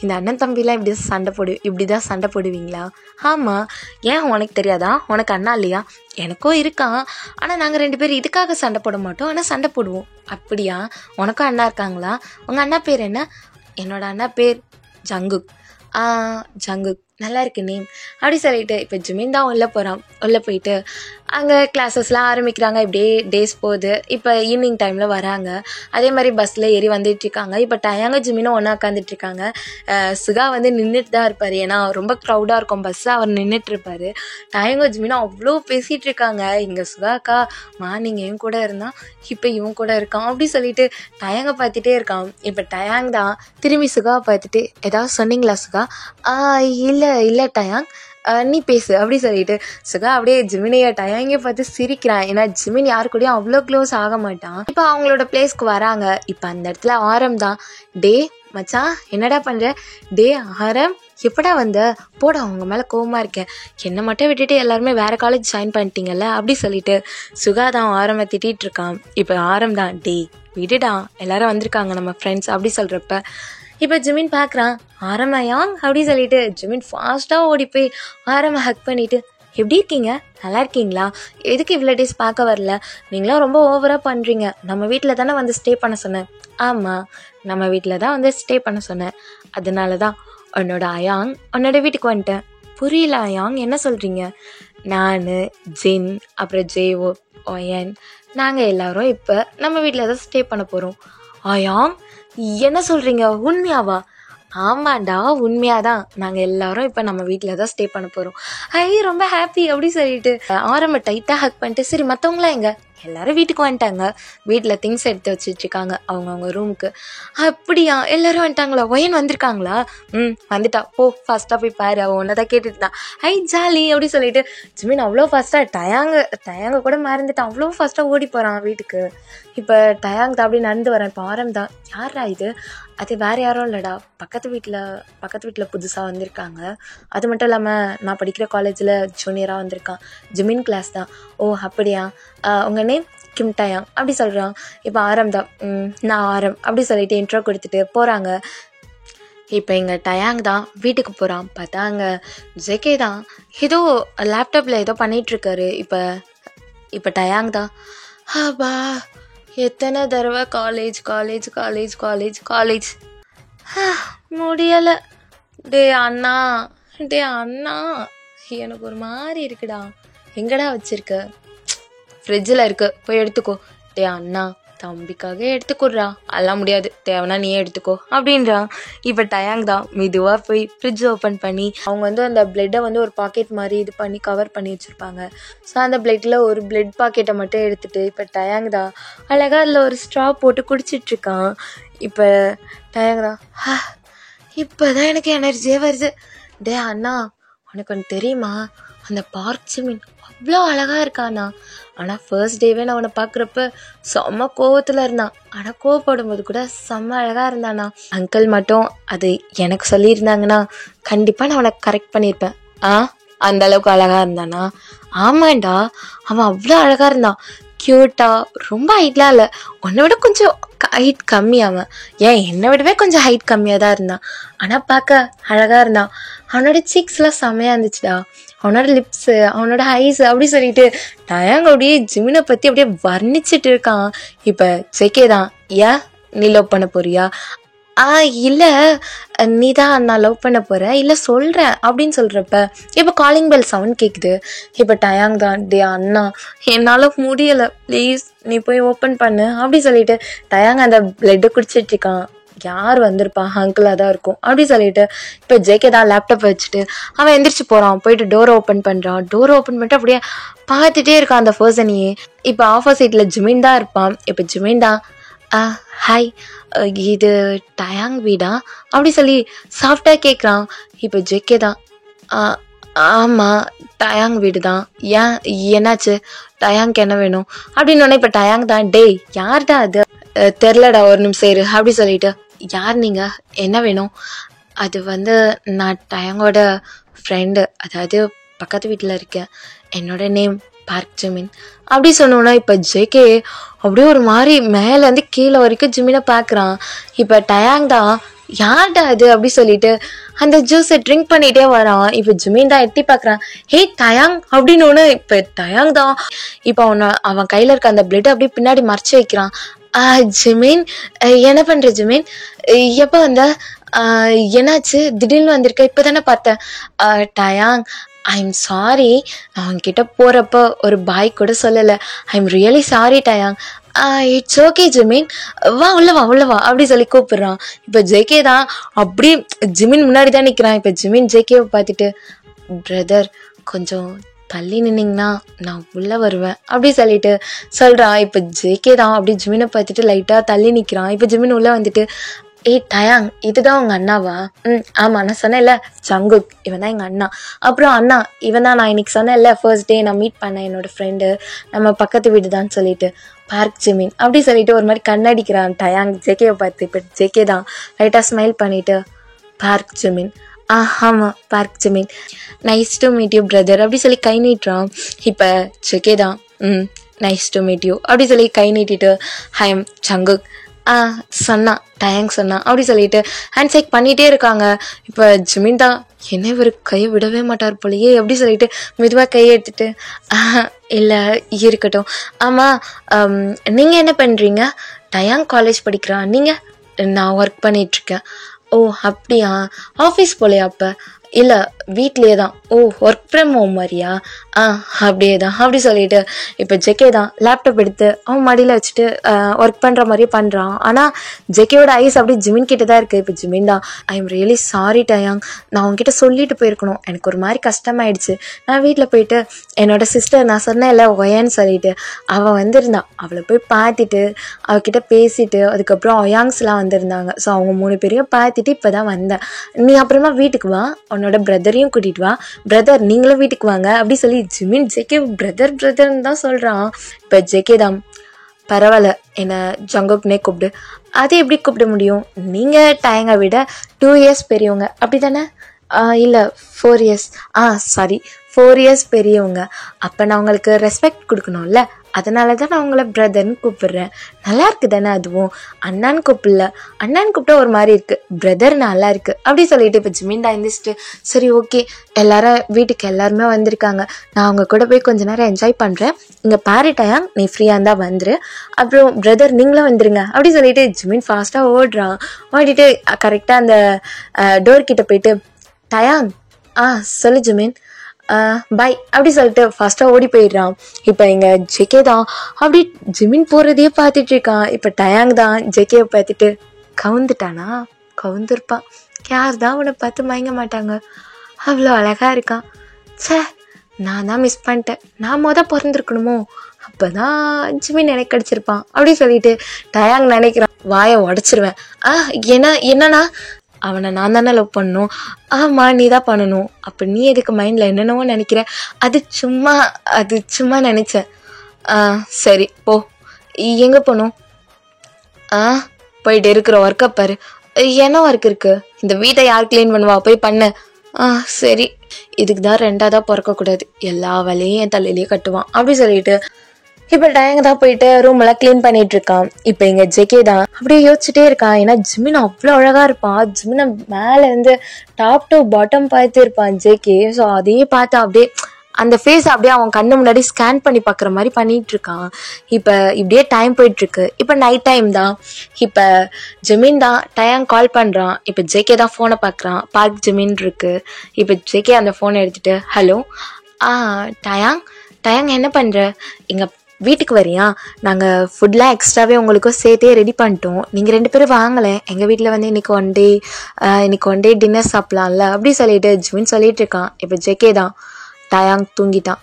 இந்த அண்ணன் தம்பிலாம் இப்படி தான் சண்டை போடுவீங்களா? ஆமாம், ஏன் உனக்கு தெரியாதா? உனக்கு அண்ணா இல்லையா? எனக்கும் இருக்கான், ஆனால் நாங்கள் 2 பேர் இதுக்காக சண்டை போட மாட்டோம், ஆனால் சண்டை போடுவோம். அப்படியா? உனக்கும் அண்ணா இருக்காங்களா? உங்கள் அண்ணா பேர் என்ன? என்னோட அண்ணா பேர் ஜங்குக். ஜங்குக் நல்லா இருக்கு நேம் அப்படி சொல்லிட்டு இப்போ ஜிமின் தான் உள்ளே போகிறான். உள்ளே போயிட்டு அங்கே கிளாஸஸ்லாம் ஆரம்பிக்கிறாங்க. இப்படியே டேஸ் போகுது. இப்போ ஈவினிங் டைமில் வராங்க. அதே மாதிரி பஸ்ஸில் ஏறி வந்துட்டுருக்காங்க. இப்போ டயாங்க ஜிமினும் ஒன்றா உட்காந்துட்ருக்காங்க. சுகா வந்து நின்றுட்டு தான் இருப்பார், ஏன்னா ரொம்ப க்ரௌடாக இருக்கும் பஸ்ஸு, அவர் நின்றுட்டுருப்பார். டயாங்க ஜிமினும் அவ்வளோ பேசிகிட்டு இருக்காங்க. இங்கே சுகாக்கா மார்னிங் இவன் கூட இருந்தான், இப்போ இவன் கூட இருக்கான் அப்படி சொல்லிட்டு டயாங்க பார்த்துட்டே இருக்கான். இப்போ டயாங் தான் திரும்பி சுகாவை பார்த்துட்டு, ஏதாவது சொன்னீங்களா சுகா? இல்லை டயாங், நீ பேசு அப்படி சொல்லிட்டு சுகா அப்படியே ஜிமினையை டயாங்கே பார்த்து சிரிக்கிறான். ஏன்னா ஜிமின் யாரு கூடயும் அவ்வளோ க்ளோஸ் ஆக மாட்டான். இப்போ அவங்களோட பிளேஸ்க்கு வராங்க. இப்போ அந்த இடத்துல ஆரம் தான், டே மச்சான் என்னடா பண்ணுற? டே ஆரம் எப்படா வந்த? போட அவங்க மேலே கோவமாக இருக்கேன், என்னை மட்டும் விட்டுட்டு எல்லாருமே வேறு காலேஜ் ஜாயின் பண்ணிட்டீங்கல்ல அப்படி சொல்லிட்டு சுகா தான் ஆரம்பை திட்டிகிட்டு இருக்கான். இப்போ ஆரம் தான், டே விடுடா எல்லாரும் வந்திருக்காங்க நம்ம ஃப்ரெண்ட்ஸ் அப்படி சொல்கிறப்ப இப்போ ஜிமின் பார்க்குறான். ஆரம்பயாங் அப்படி சொல்லிட்டு ஜிமின் ஃபாஸ்ட்டாக ஓடி போய் ஆரம்பை ஹக் பண்ணிவிட்டு, எப்படி இருக்கீங்க, நல்லா இருக்கீங்களா? எதுக்கு இவ்வளோ டேஸ் பார்க்க வரல? நீங்களாம் ரொம்ப ஓவராக பண்ணுறீங்க. நம்ம வீட்டில் தானே வந்து ஸ்டே பண்ண சொன்னேன். ஆமாம், நம்ம வீட்டில் தான் வந்து ஸ்டே பண்ண சொன்னேன், அதனால தான் உன்னோட அயாங் உன்னோட வீட்டுக்கு வந்துட்டேன். புரியல அயாங், என்ன சொல்கிறீங்க? நான் ஜின் அப்புறம் ஜேஓ ஒயன் நாங்கள் எல்லோரும் இப்போ நம்ம வீட்டில் தான் ஸ்டே பண்ண போகிறோம். அயாங் என்ன சொல்கிறீங்க, உண்மையாவா? ஆமாண்டா உண்மையாதான், நாங்கள் எல்லாரும் இப்போ நம்ம வீட்டில் தான் ஸ்டே பண்ண போகிறோம். ரொம்ப ஹாப்பி அப்படி சொல்லிட்டு ஆரம்ப டைட்டாக ஹக் பண்ணிட்டு, சரி மற்றவங்களாம் எங்கே? எல்லோரும் வீட்டுக்கு வந்துட்டாங்க, வீட்டில் திங்ஸ் எடுத்து வச்சுட்ருக்காங்க அவங்க ரூமுக்கு. அப்படியா, எல்லோரும் வந்துட்டாங்களா? ஒயன் வந்திருக்காங்களா? வந்துட்டா, போ ஃபாஸ்ட்டாக போய் பாரு, அவன் ஒன்றை தான் கேட்டுட்டு தான். ஜாலி அப்படி சொல்லிட்டு ஜிமின் அவ்வளோ ஃபாஸ்ட்டாக டயாங்க கூட மறந்துட்டான், அவ்வளோ ஃபாஸ்ட்டாக ஓடி போகிறான் வீட்டுக்கு. இப்போ டயாங் தான் அப்படி நடந்து வரேன். இப்போ ஆரம் தான், யாரா இது? அது வேறு யாரும் இல்லைடா, பக்கத்து வீட்டில் புதுசாக வந்திருக்காங்க. அது மட்டும் இல்லாமல் நான் படிக்கிற காலேஜில் ஜூனியராக வந்திருக்கான், ஜிமின் கிளாஸ் தான். ஓ அப்படியா, உங்கள் நேம்? கிம் டயாங் அப்படி சொல்கிறான். இப்போ ஆரம் தான், நான் ஆரம் அப்படி சொல்லிட்டு இன்ட்ரோ கொடுத்துட்டு போகிறாங்க. இப்போ எங்கள் டயாங் தான் வீட்டுக்கு போகிறான். பார்த்தா அங்கே ஜேகே தான் ஏதோ லேப்டாப்பில் ஏதோ பண்ணிகிட்ருக்காரு. இப்போ டயாங் தான், பா எத்தனை தடவை college college college college college முடியலை. டே அண்ணா எனக்கு ஒரு மாதிரி இருக்குடா. எங்கடா வச்சிருக்க? ஃப்ரிட்ஜில் இருக்கு, போய் எடுத்துக்கோ. டே அண்ணா தம்பிக்காக எடுத்துக்கொடுறா, அதெல்லாம் முடியாது, தேவைன்னா நீயே எடுத்துக்கோ அப்படின்றான். இப்போ டயாங் தான் மெதுவாக போய் ஃப்ரிட்ஜ் ஓப்பன் பண்ணி அவங்க வந்து அந்த பிளட்டை வந்து ஒரு பாக்கெட் மாதிரி இது பண்ணி கவர் பண்ணி வச்சுருப்பாங்க. ஸோ அந்த பிளட்டில் ஒரு பிளட் பாக்கெட்டை மட்டும் எடுத்துகிட்டு இப்போ டயாங் தான் அழகாக அதில் ஒரு ஸ்ட்ரா போட்டு குடிச்சிட்ருக்கான். இப்போ டயாங் தான் இப்போ தான் எனக்கு எனர்ஜியே வருது. டே அண்ணா, உனக்கு ஒன்று தெரியுமா, அந்த பார்க் ஜிமின் அவ்வளோ அழகாக இருக்காண்ணா. ஆனால் ஃபர்ஸ்ட் டேவே நான் உன்னை பார்க்குறப்ப செம்ம கோவத்தில் இருந்தான், ஆனால் கோவப்படும் போது கூட செம்ம அழகாக இருந்தாண்ணா. அங்கிள் மட்டும் அது எனக்கு சொல்லியிருந்தாங்கன்னா கண்டிப்பாக நான் அவனை கரெக்ட் பண்ணியிருப்பேன். அந்த அளவுக்கு அழகாக இருந்தானா? ஆமாண்டா, அவன் அவ்வளோ அழகாக இருந்தான். க்யூட்டாக, ரொம்ப ஹைட்லாம் இல்லை, உன்னை விட கொஞ்சம் ஹைட் கம்மி. அவன் என்னை விடவே கொஞ்சம் ஹைட் கம்மியாக தான் இருந்தான், ஆனால் பார்க்க அழகாக இருந்தான். அவனோட சீக்ஸ்லாம் செம்மையாக இருந்துச்சுடா, அவனோட லிப்ஸு, அவனோட ஐஸ் அப்படி சொல்லிட்டு டயாங் அப்படியே ஜிமினை பற்றி அப்படியே வர்ணிச்சிட்டு இருக்கான். இப்போ ஜேகே தான், நீ லவ் பண்ண போறியா? இல்லை, நீ தான் நான் லவ் பண்ண போகிறேன், இல்லை சொல்கிறேன் அப்படின்னு சொல்கிறப்ப இப்போ காலிங் பெல் சவுண்ட் கேட்குது. இப்போ டயாங் தான், டே அண்ணா என்னால் முடியலை, ப்ளீஸ் நீ போய் ஓப்பன் பண்ணு அப்படி சொல்லிட்டு டயாங் அந்த பிளட்டை குடிச்சிட்ருக்கான். யார் வந்திருப்பா, அங்கிளாக தான் இருக்கும் அப்படி சொல்லிட்டு இப்போ ஜேகே தான் லேப்டாப் வச்சுட்டு அவன் எந்திரிச்சு போகிறான். போயிட்டு டோரை ஓப்பன் பண்ணுறான். டோரை ஓப்பன் பண்ணிட்டு அப்படியே பார்த்துட்டே இருக்கான் அந்த பர்சனையே. இப்போ ஆப்போசிட்டில் ஜிமின் தான் இருப்பான். இப்போ ஜிமின் தான், ஹாய், இது டயாங் வீடா அப்படி சொல்லி சாஃப்டாக கேட்குறான். இப்போ ஜேகே தான், ஆமாம் டயாங் வீடு தான், என்னாச்சு, டயாங்க்கு என்ன வேணும் அப்படின்னு. இப்போ டயாங் தான், டேய் யார்டா அது, தெரிலடா, ஒரு நிமிஷம் இரு அப்படி சொல்லிட்டு, யார் நீங்கள், என்ன வேணும்? அது வந்து நான் டயாங்கோட ஃப்ரெண்டு, அதாவது பக்கத்து வீட்டில் இருக்கேன், என்னோட நேம் பார்க் ஜிமின் அப்படி சொன்னோன்னா இப்போ ஜேகே அப்படியே ஒரு மாதிரி மேலேருந்து கீழே வரைக்கும் ஜிமினை பார்க்குறான். இப்போ டயாங் தான், யார்டா அது அப்படி சொல்லிட்டு அந்த ஜூஸை ட்ரிங்க் பண்ணிகிட்டே வரான். இப்போ ஜிமின் தான் எட்டி பார்க்குறான். ஹே டயாங் அப்படின்னு ஒன்று. இப்போ டயாங் தான் இப்போ அவன் கையில் இருக்க அந்த பிளட்டை அப்படியே பின்னாடி மறைச்சி வைக்கிறான். ஜிமின், என்ன பண்ணுற ஜிமின், எப்போ வந்த, என்னாச்சு திடீர்னு வந்திருக்க, இப்போ தானே பார்த்தேன். டயாங், ஐம் சாரி, நான் உங்ககிட்ட போகிறப்போ ஒரு பாய் கூட சொல்லலை, I'm really sorry de Jong. It's okay Jimin, வா உள்ளவா அப்படி சொல்லி கூப்பிடுறான். இப்போ ஜேகே தான் அப்படி ஜிமின் முன்னாடி தான் நிற்கிறான். இப்போ ஜிமின் ஜேகேவை பார்த்துட்டு, பிரதர் கொஞ்சம் தள்ளி நின்னீங்கன்னா நான் உள்ளே வருவேன் அப்படி சொல்லிட்டு சொல்கிறான். இப்போ ஜேகே தான் அப்படி ஜிமினை பார்த்துட்டு லைட்டாக தள்ளி நிற்கிறான். இப்போ ஜிமின் உள்ளே வந்துட்டு, டயாங் இதுதான் உங்கள் அண்ணாவா? ஆமாம், நான் சொன்னேன்ல ஜங்குக், இவன் தான் எங்கள் அண்ணா. அப்புறம் அண்ணா இவன் தான், நான் இன்னைக்கு சொன்னேன்ல ஃபர்ஸ்ட் டே நான் மீட் பண்ணேன் என்னோடய ஃப்ரெண்டு, நம்ம பக்கத்து வீடு தான் சொல்லிட்டு, பார்க் ஜிமின் அப்படி சொல்லிட்டு ஒரு மாதிரி கண்ணடிக்கிறான் டயாங் ஜேகேவை பார்த்து. இப்போ ஜேகே தான் லைட்டாக ஸ்மைல் பண்ணிவிட்டு, பார்க் ஜிமின், ஆமாம் park Jimin, nice to meet you brother அப்படி சொல்லி கை நீட்டுறான். இப்போ ஜேகே தான், நைஸ் டு மீட் யூ அப்படி சொல்லி கை நீட்டிட்டு, ஐ எம் ஜங்குக், சொன்னா டயாங் சொன்னா அப்படி சொல்லிட்டு ஹேண்ட் ஷேக் பண்ணிகிட்டே இருக்காங்க. இப்போ ஜிமின் தான், என்ன இவர் கையை விடவே மாட்டார் போலையே அப்படி சொல்லிட்டு மெதுவாக கையை எடுத்துட்டு, இல்லை இருக்கட்டும், ஆமாம் நீங்கள் என்ன பண்ணுறீங்க? டயாங் காலேஜ் படிக்கிறான், நீங்கள்? நான் ஒர்க் பண்ணிகிட்ருக்கேன். ஓ அப்படியா, ஆஃபீஸ் போலையா? அப்போ இல்லை வீட்லேயே தான். ஓ ஒர்க் ஃப்ரம் ஹோம் மாதிரியா? அப்படியே தான் அப்படி சொல்லிட்டு இப்போ ஜேகே தான் லேப்டாப் எடுத்து அவன் மடியில் வச்சுட்டு ஒர்க் பண்ணுற மாதிரியே பண்ணுறான். ஆனால் ஜேகேவோட ஐஸ் அப்படி ஜிமின் கிட்ட தான் இருக்குது. இப்போ ஜிமின் தான், I am really sorry de Jong, நான் அவங்ககிட்ட சொல்லிட்டு போயிருக்கணும், எனக்கு ஒரு மாதிரி கஷ்டமாயிடுச்சு. நான் வீட்டில் போயிட்டு என்னோட சிஸ்டர் நான் சொன்னேன்ல ஒயான்னு சொல்லிட்டு அவள் வந்திருந்தான், அவளை போய் பார்த்துட்டு அவகிட்ட பேசிட்டு அதுக்கப்புறம் ஒயாங்ஸ்லாம் வந்திருந்தாங்க. ஸோ அவங்க 3 பேரையும் பார்த்துட்டு இப்போ தான் வந்தேன். நீ அப்புறமா வீட்டுக்கு வா, உன்னோட பிரதரையும் கூட்டிகிட்டு வா, பிரதர் நீங்களும் வீட்டுக்கு வாங்க அப்படி சொல்லி ஜிமின் ஜேகே பிரதர்ன்னு தான் சொல்கிறான். இப்போ ஜேகே தான், பரவாயில்ல என்னை ஜங்குக்னே கூப்பிடு. அது எப்படி கூப்பிட முடியும், நீங்கள் டயாங்கை விட 2 years பெரியவங்க அப்படி தானே? இல்லை 4 years, சாரி 4 years பெரியவங்க. அப்போ நான் உங்களுக்கு ரெஸ்பெக்ட் கொடுக்கணும்ல, அதனால தான் நான் உங்களை பிரதர்னு கூப்பிடுறேன். நல்லா இருக்குது தானே, அதுவும் அண்ணான்னு கூப்பிடல, அண்ணான்னு கூப்பிட்டா ஒரு மாதிரி இருக்குது, பிரதர் நல்லா இருக்குது அப்படி சொல்லிட்டு இப்போ ஜிமின்டா எழுந்திரிச்சிட்டு, சரி ஓகே எல்லாரும் வீட்டுக்கு எல்லாருமே வந்திருக்காங்க, நான் அவங்க கூட போய் கொஞ்ச நேரம் என்ஜாய் பண்ணுறேன், இங்கே பாரு டயாங் நீ ஃப்ரீயாக இருந்தால் வந்துரு, அப்புறம் பிரதர் நீங்களும் வந்துருங்க அப்படி சொல்லிட்டு ஜிமின் ஃபாஸ்ட்டாக ஓடுறான். ஓடிட்டு கரெக்டாக அந்த டோர் கிட்ட போயிட்டு, டயாங் சொல்லு ஜிமின், பை அப்படி சொல்லிட்டு ஃபஸ்ட்டாக ஓடி போயிடுறான். இப்போ இங்கே ஜெகே தான் அப்படி ஜிமின் போகிறதையே பார்த்துட்டு இருக்கான். இப்போ டயாங் தான் ஜெகேவை பார்த்துட்டு கவுந்துட்டானா, கவுந்துருப்பான், யார் தான் அவனை பார்த்து மயங்க மாட்டாங்க, அவ்வளோ அழகாக இருக்கான், சே நான் தான் மிஸ் பண்ணிட்டேன், நான் பிறந்திருக்கணுமோ, அப்போ தான் ஜிமின் எனக்கு கிடச்சிருப்பான் அப்படி சொல்லிட்டு டயாங் நினைக்கிறான். வாயை உடச்சிருவேன். என்னன்னா அவனை நான் தானே லவ் பண்ணணும், ஆமாம் நீ தான் பண்ணணும், அப்போ நீ எதுக்கு மைண்டில் என்னென்னவோ நினைக்கிற, அது சும்மா நினச்சேன். சரி போ, எங்கே போகணும், போயிட்டு இருக்கிற ஒர்க்கை பாரு, என்ன ஒர்க் இருக்கு, இந்த வீட்டை யார் கிளீன் பண்ணுவா, போய் பண்ண. சரி, இதுக்கு தான் ரெண்டாவதாக பிறக்கக்கூடாது, எல்லா வேலையும் என் தலையிலேயே கட்டுவான் அப்படி சொல்லிட்டு இப்போ டயங்க தான் போயிட்டு ரூம் எல்லாம் கிளீன் பண்ணிட்டு இருக்கான். இப்போ இங்க ஜெகே தான் அப்படியே யோசிச்சுட்டே இருக்கான். ஏன்னா ஜிமின் அவ்வளோ அழகா இருப்பான், ஜிமினை மேல இருந்து டாப் டு பாட்டம் பார்த்து இருப்பான் ஜெகே. ஸோ அதையே பார்த்து அப்படியே அந்த ஃபேஸ் அப்படியே அவன் கண்ணு முன்னாடி ஸ்கேன் பண்ணி பார்க்குற மாதிரி பண்ணிட்டு இருக்கான். இப்போ இப்படியே டைம் போயிட்டு இருக்கு. இப்போ நைட் டைம் தான். இப்போ ஜிமின் தான் டயாங் கால் பண்ணுறான். இப்போ ஜேகே தான் ஃபோனை பார்க்குறான். பார்க் ஜிமின் இருக்கு. இப்போ ஜேகே அந்த ஃபோனை எடுத்துட்டு ஹலோ டயாங் என்ன பண்ணுற, எங்கள் வீட்டுக்கு வரியா, நாங்கள் ஃபுட்லாம் எக்ஸ்ட்ராவே உங்களுக்கும் சேர்த்தே ரெடி பண்ணிட்டோம், நீங்கள் 2 பேரும் வாங்கலை, எங்கள் வீட்டில் வந்து இன்னைக்கு ஒன் டே டின்னர் சாப்பிட்லாம்ல அப்படி சொல்லிட்டு ஜிமின் சொல்லிட்டு இருக்கான். இப்போ ஜேகே தான் டயாங் தூங்கிட்டான்.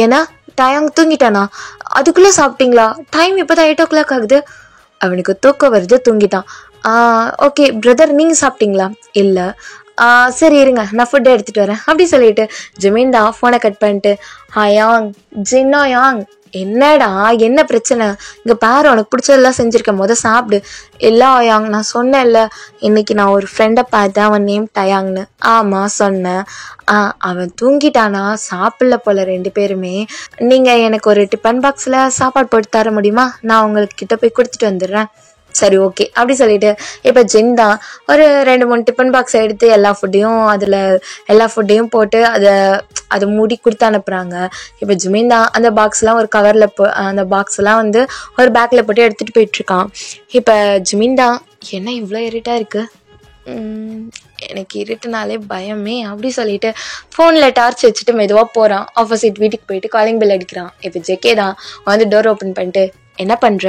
ஏன்னா டயாங் தூங்கிட்டானா, அதுக்குள்ளே சாப்பிட்டீங்களா, டைம் இப்போ தான் 8 o'clock ஆகுது, அவனுக்கு தூக்கம் வருது, தூங்கிட்டான். ஓகே பிரதர் நீங்கள் சாப்பிட்டீங்களா, இல்லை, சரி இருங்க நான் ஃபுட்டை எடுத்துகிட்டு வரேன் அப்படி சொல்லிட்டு ஜிமின் தான் ஃபோனை கட் பண்ணிட்டு யாங் ஜின்னா யாங் என்னடா என்ன பிரச்சனை, இங்கே பாரு உனக்கு பிடிச்சதெல்லாம் செஞ்சுருக்கேன், சாப்பிடு. இல்லை யாங் நான் சொன்னேன்ல இன்னைக்கு நான் ஒரு ஃப்ரெண்டை பார்த்தேன், அவன் நேம் டயாங்னு. ஆமாம் சொன்னேன். அவன் தூங்கிட்டானா, சாப்பிடல போல 2 பேருமே, நீங்கள் எனக்கு ஒரு டிஃபன் பாக்ஸில் சாப்பாடு போட்டு தர முடியுமா, நான் உங்களுக்கு கிட்ட போய் கொடுத்துட்டு வந்துடுறேன். சரி ஓகே அப்படி சொல்லிட்டு இப்போ ஜின் தான் ஒரு 2-3 டிஃபன் பாக்ஸ் எடுத்து எல்லா ஃபுட்டையும் போட்டு அதை மூடி கொடுத்து அனுப்புகிறாங்க. இப்போ ஜிமின் தான் அந்த பாக்ஸ்லாம் ஒரு கவரில் அந்த பாக்ஸ்லாம் வந்து ஒரு பேக்கில் போட்டு எடுத்துகிட்டு போயிட்டுருக்கான். இப்போ ஜிமின் தான் என்ன இவ்வளோ இருட்டாக இருக்குது, எனக்கு இருட்டுனாலே பயமே அப்படி சொல்லிட்டு ஃபோனில் டார்ச் வச்சுட்டு மெதுவாக போகிறான். ஆப்போசிட் வீட்டுக்கு போயிட்டு காலிங் பெல் அடிக்கிறான். இப்போ ஜெகே தான் வந்து டோர் ஓப்பன் பண்ணிட்டு என்ன பண்ணுற,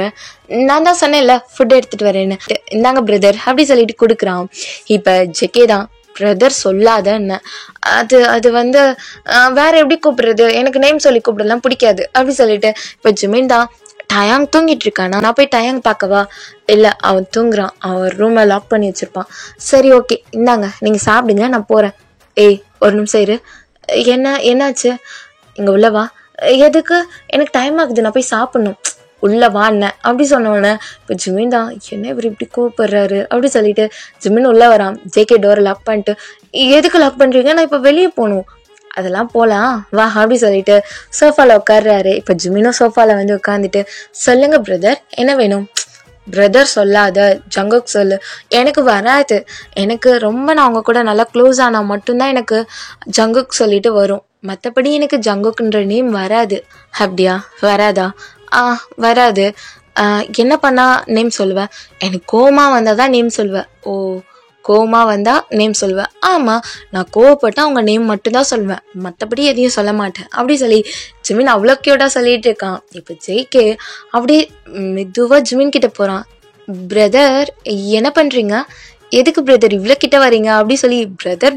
நான் தான் சொன்னேன்ல ஃபுட் எடுத்துகிட்டு வரேன்னு, இந்தாங்க பிரதர் அப்படி சொல்லிட்டு கொடுக்குறான். இப்போ ஜெகே தான் பிரதர் சொல்லாத என்ன, அது வந்து வேற எப்படி கூப்பிடுறது, எனக்கு நேம் சொல்லி கூப்பிடலாம் பிடிக்காது அப்படி சொல்லிட்டு இப்போ ஜிமின் தான் டயாங் தூங்கிட்டு இருக்கானா, நான் போய் டயாங் பார்க்கவா, இல்லை அவன் தூங்குறான், அவன் ரூமை லாக் பண்ணி வச்சிருப்பான். சரி ஓகே இந்தாங்க நீங்கள் சாப்பிடுங்க நான் போகிறேன். ஏய் ஒரு நிமிஷம் இரு, என்னாச்சு, இங்கே உள்ளவா, எதுக்கு, எனக்கு டைம் ஆகுது நான் போய் சாப்பிட்ணும், உள்ள வாண்ண அப்படி சொன்னோன்னே இப்போ ஜிமின் தான் என்ன இவர் இப்படி கோவப்படுறாரு அப்படி சொல்லிட்டு ஜிமின் உள்ளே வரான். ஜேகே டோரை லாக் பண்ணிட்டு எதுக்கு லாக் பண்ணுறீங்க, நான் இப்போ வெளியே போகணும், அதெல்லாம் போகலாம் வா அப்படி சொல்லிட்டு சோஃபாவில் உட்காடுறாரு. இப்போ ஜிமினும் சோஃபாவில் வந்து உட்காந்துட்டு சொல்லுங்க பிரதர் என்ன வேணும், பிரதர் சொல்லாத ஜங்குக் சொல்லு, எனக்கு வராது, எனக்கு ரொம்ப நான் அவங்க கூட நல்லா க்ளோஸ் ஆனால் மட்டும்தான் எனக்கு ஜங்குக் சொல்லிட்டு வரும், மற்றபடி எனக்கு ஜங்குக்ன்ற நேம் வராது. அப்படியா, வராதா, வராது. என்ன பண்ணா நேம் சொல்லுவேன், எனக்கு கோமா வந்தால் தான் நேம் சொல்லுவேன். ஓ கோமா வந்தால் நேம் சொல்லுவேன், ஆமாம் நான் கோவப்பட்டால் அவங்க நேம் மட்டும்தான் சொல்லுவேன், மற்றபடி எதையும் சொல்ல மாட்டேன் அப்படி சொல்லி ஜிமின் அவ்வளோ க்யூட்டாக சொல்லிட்டு இருக்கான். இப்போ ஜெய்கே அப்படியே மெதுவாக ஜிமின் கிட்ட போகிறான். பிரதர் என்ன பண்ணுறீங்க, எதுக்கு பிரதர் இவ்வளோ கிட்ட வரீங்க அப்படி சொல்லி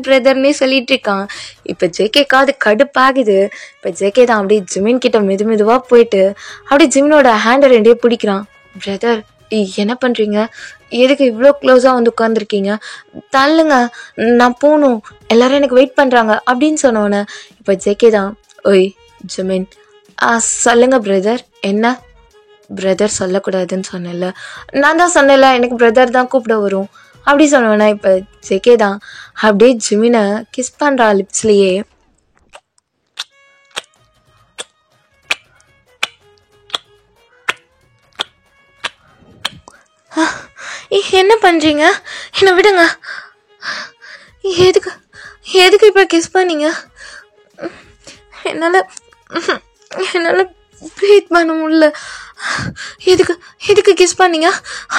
பிரதர்னே சொல்லிட்டு இருக்கான். இப்போ ஜேகேக்கா அது கடுப்பாகுது. இப்போ ஜேகே தான் அப்படியே ஜிமின் கிட்ட மெதுவாக போயிட்டு அப்படியே ஜிமினோட ஹேண்டை 2 பிடிக்கிறான். பிரதர் என்ன பண்ணுறீங்க, எதுக்கு இவ்வளோ க்ளோஸாக வந்து உட்காந்துருக்கீங்க, தள்ளுங்க நான் போகணும், எல்லாரும் எனக்கு வெயிட் பண்ணுறாங்க அப்படின்னு சொன்னோன்னே இப்போ ஜேகே தான் ஓய் ஜிமின் சொல்லுங்க பிரதர், என்ன பிரதர் சொல்லக்கூடாதுன்னு சொன்னேன்ல, நான் தான் சொன்னேன்ல எனக்கு பிரதர் தான் கூப்பிட வரும் அப்படி சொன்னோன்னா இப்போ ஜெகே தான் அப்படியே ஜிமினை கிஸ் பண்ணுறா லிப்ஸ்லேயே. என்ன பண்ணுறீங்க, என்னை விடுங்க, எதுக்கு இப்போ கிஸ் பண்ணீங்க, என்னால் ப்ரீத் பண்ண முடியல, எதுக்கு கிஸ் பண்ணீங்க,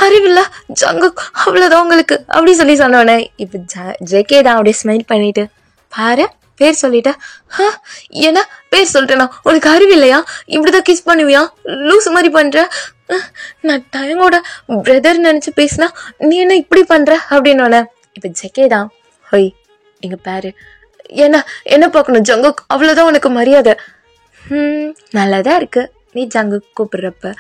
அறிவில்ல ஜங்குக் அவ்வளோதான் உங்களுக்கு அப்படி சொல்லி சொன்னோன்னே இப்போ ஜேகே தான் அப்படியே ஸ்மைல் பண்ணிட்டு பாரு பேர் சொல்லிட்ட. என்ன பேர் சொல்லிட்டேனா? உனக்கு அறிவு இல்லையா? இப்படிதான் கிஸ் பண்ணுவியா? லூஸ் மாதிரி பண்ற. நான் டயங்கோட பிரதர் நினைச்சு பேசினா நீ என்ன இப்படி பண்ற அப்படின்னு. இப்ப ஜெகே தான், ஹொய் எங்க பேரு என்ன பார்க்கணும் ஜங்குக், அவ்வளவுதான் உனக்கு மரியாதை. நல்லாதான் இருக்கு நீ ஜங்குக் கூப்பிடுறப்ப.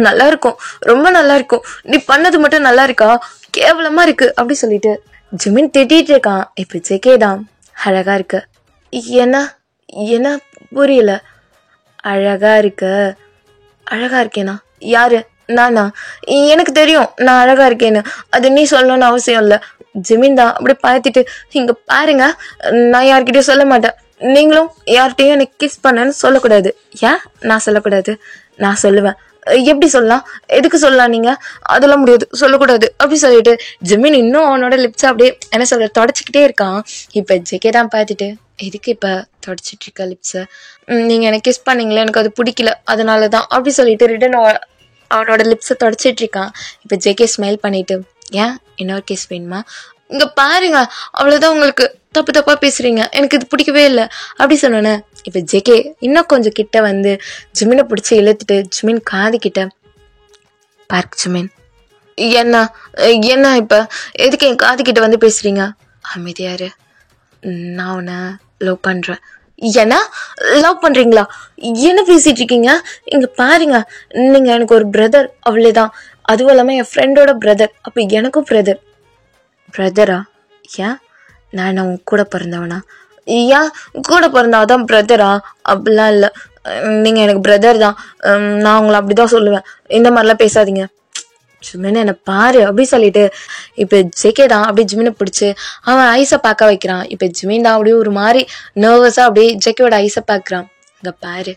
நல்லா இருக்கும், ரொம்ப நல்லா இருக்கும். நீ பண்ணது மட்டும் நல்லா இருக்கா? கேவலமா இருக்கு அப்படி சொல்லிட்டு ஜிமின் திட்டிட்டு இருக்கான். இப்ப ஜெகே தான், அழகா இருக்கு. என்ன புரியல? அழகா இருக்கு. அழகா இருக்கேனா? யாரு? நானா? எனக்கு தெரியும் நான் அழகா இருக்கேன்னு, அது நீ சொல்லணும்னு அவசியம் இல்லை. ஜிமின் தான் அப்படி பார்த்துட்டு, இங்க பாருங்க நான் யார்கிட்டயும் சொல்ல மாட்டேன், நீங்களும் யார்கிட்டையும் எனக்கு கிஸ் பண்ணன்னு சொல்லக்கூடாது. ஏன் நான் சொல்லக்கூடாது? நான் சொல்லுவேன். எப்படி சொல்லலாம்? எதுக்கு சொல்லலாம்? நீங்க அதெல்லாம் முடியாது, சொல்லக்கூடாது அப்படி சொல்லிட்டு ஜிமின் இன்னும் அவனோட லிப்ஸ் அப்படியே என்ன சொல்ற தொடச்சிக்கிட்டே இருக்கான். இப்ப ஜெகே தான் பார்த்துட்டு, எதுக்கு இப்ப தொடச்சிட்டு இருக்க லிப்ஸ? நீங்க எனக்கு கிஸ் பண்ணீங்களே, எனக்கு அது பிடிக்கல, அதனாலதான் அப்படி சொல்லிட்டு ரிட்டன் அவனோட லிப்ஸை தொடச்சிட்டு இருக்கான். இப்ப ஜெகே ஸ்மைல் பண்ணிட்டு, ஏன் இன்னொரு கிஸ் வேணுமா? இங்க பாருங்க, அவ்வளவுதான், உங்களுக்கு தப்பு தப்பா பேசுறீங்க, எனக்கு இது பிடிக்கவே இல்லை அப்படி சொன்னோன்னே இப்ப ஜெகே இன்னும் கொஞ்சம் கிட்ட வந்து ஜிமினை பிடிச்சி இழுத்துட்டு ஜிமின் காது கிட்ட, பார்க் ஜிமின், என்ன இப்ப எதுக்கு என் காது கிட்ட வந்து பேசுறீங்க? அமைதியாரு, நான் உன்னை லவ் பண்றேன். என்ன லவ் பண்றீங்களா? என்ன பேசிட்டு இருக்கீங்க? இங்க பாருங்க, நீங்க எனக்கு ஒரு பிரதர், அவ்வளவுதான். அதுவும் இல்லாம என் ஃப்ரெண்டோட பிரதர், அப்ப எனக்கும் பிரதரா? ஏன் நான் உன் கூட பிறந்தவனா? ஏன் கூட பிறந்தாதான் பிரதரா? அப்படிலாம் இல்லை, நீங்க எனக்கு பிரதர் தான். நான் உங்களை அப்படிதான் சொல்லுவேன், இந்த மாதிரிலாம் பேசாதீங்க. ஜிமின் என்ன பாரு அப்படி சொல்லிட்டு இப்ப ஜெகே தான் அப்படியே ஜிமினை பிடிச்சு அவன் ஐஸை பார்க்க வைக்கிறான். இப்ப ஜிமின் தான் அப்படியே ஒரு மாதிரி நர்வஸா அப்படியே ஜெகேவோட ஐஸை பார்க்குறான். இங்க பாரு,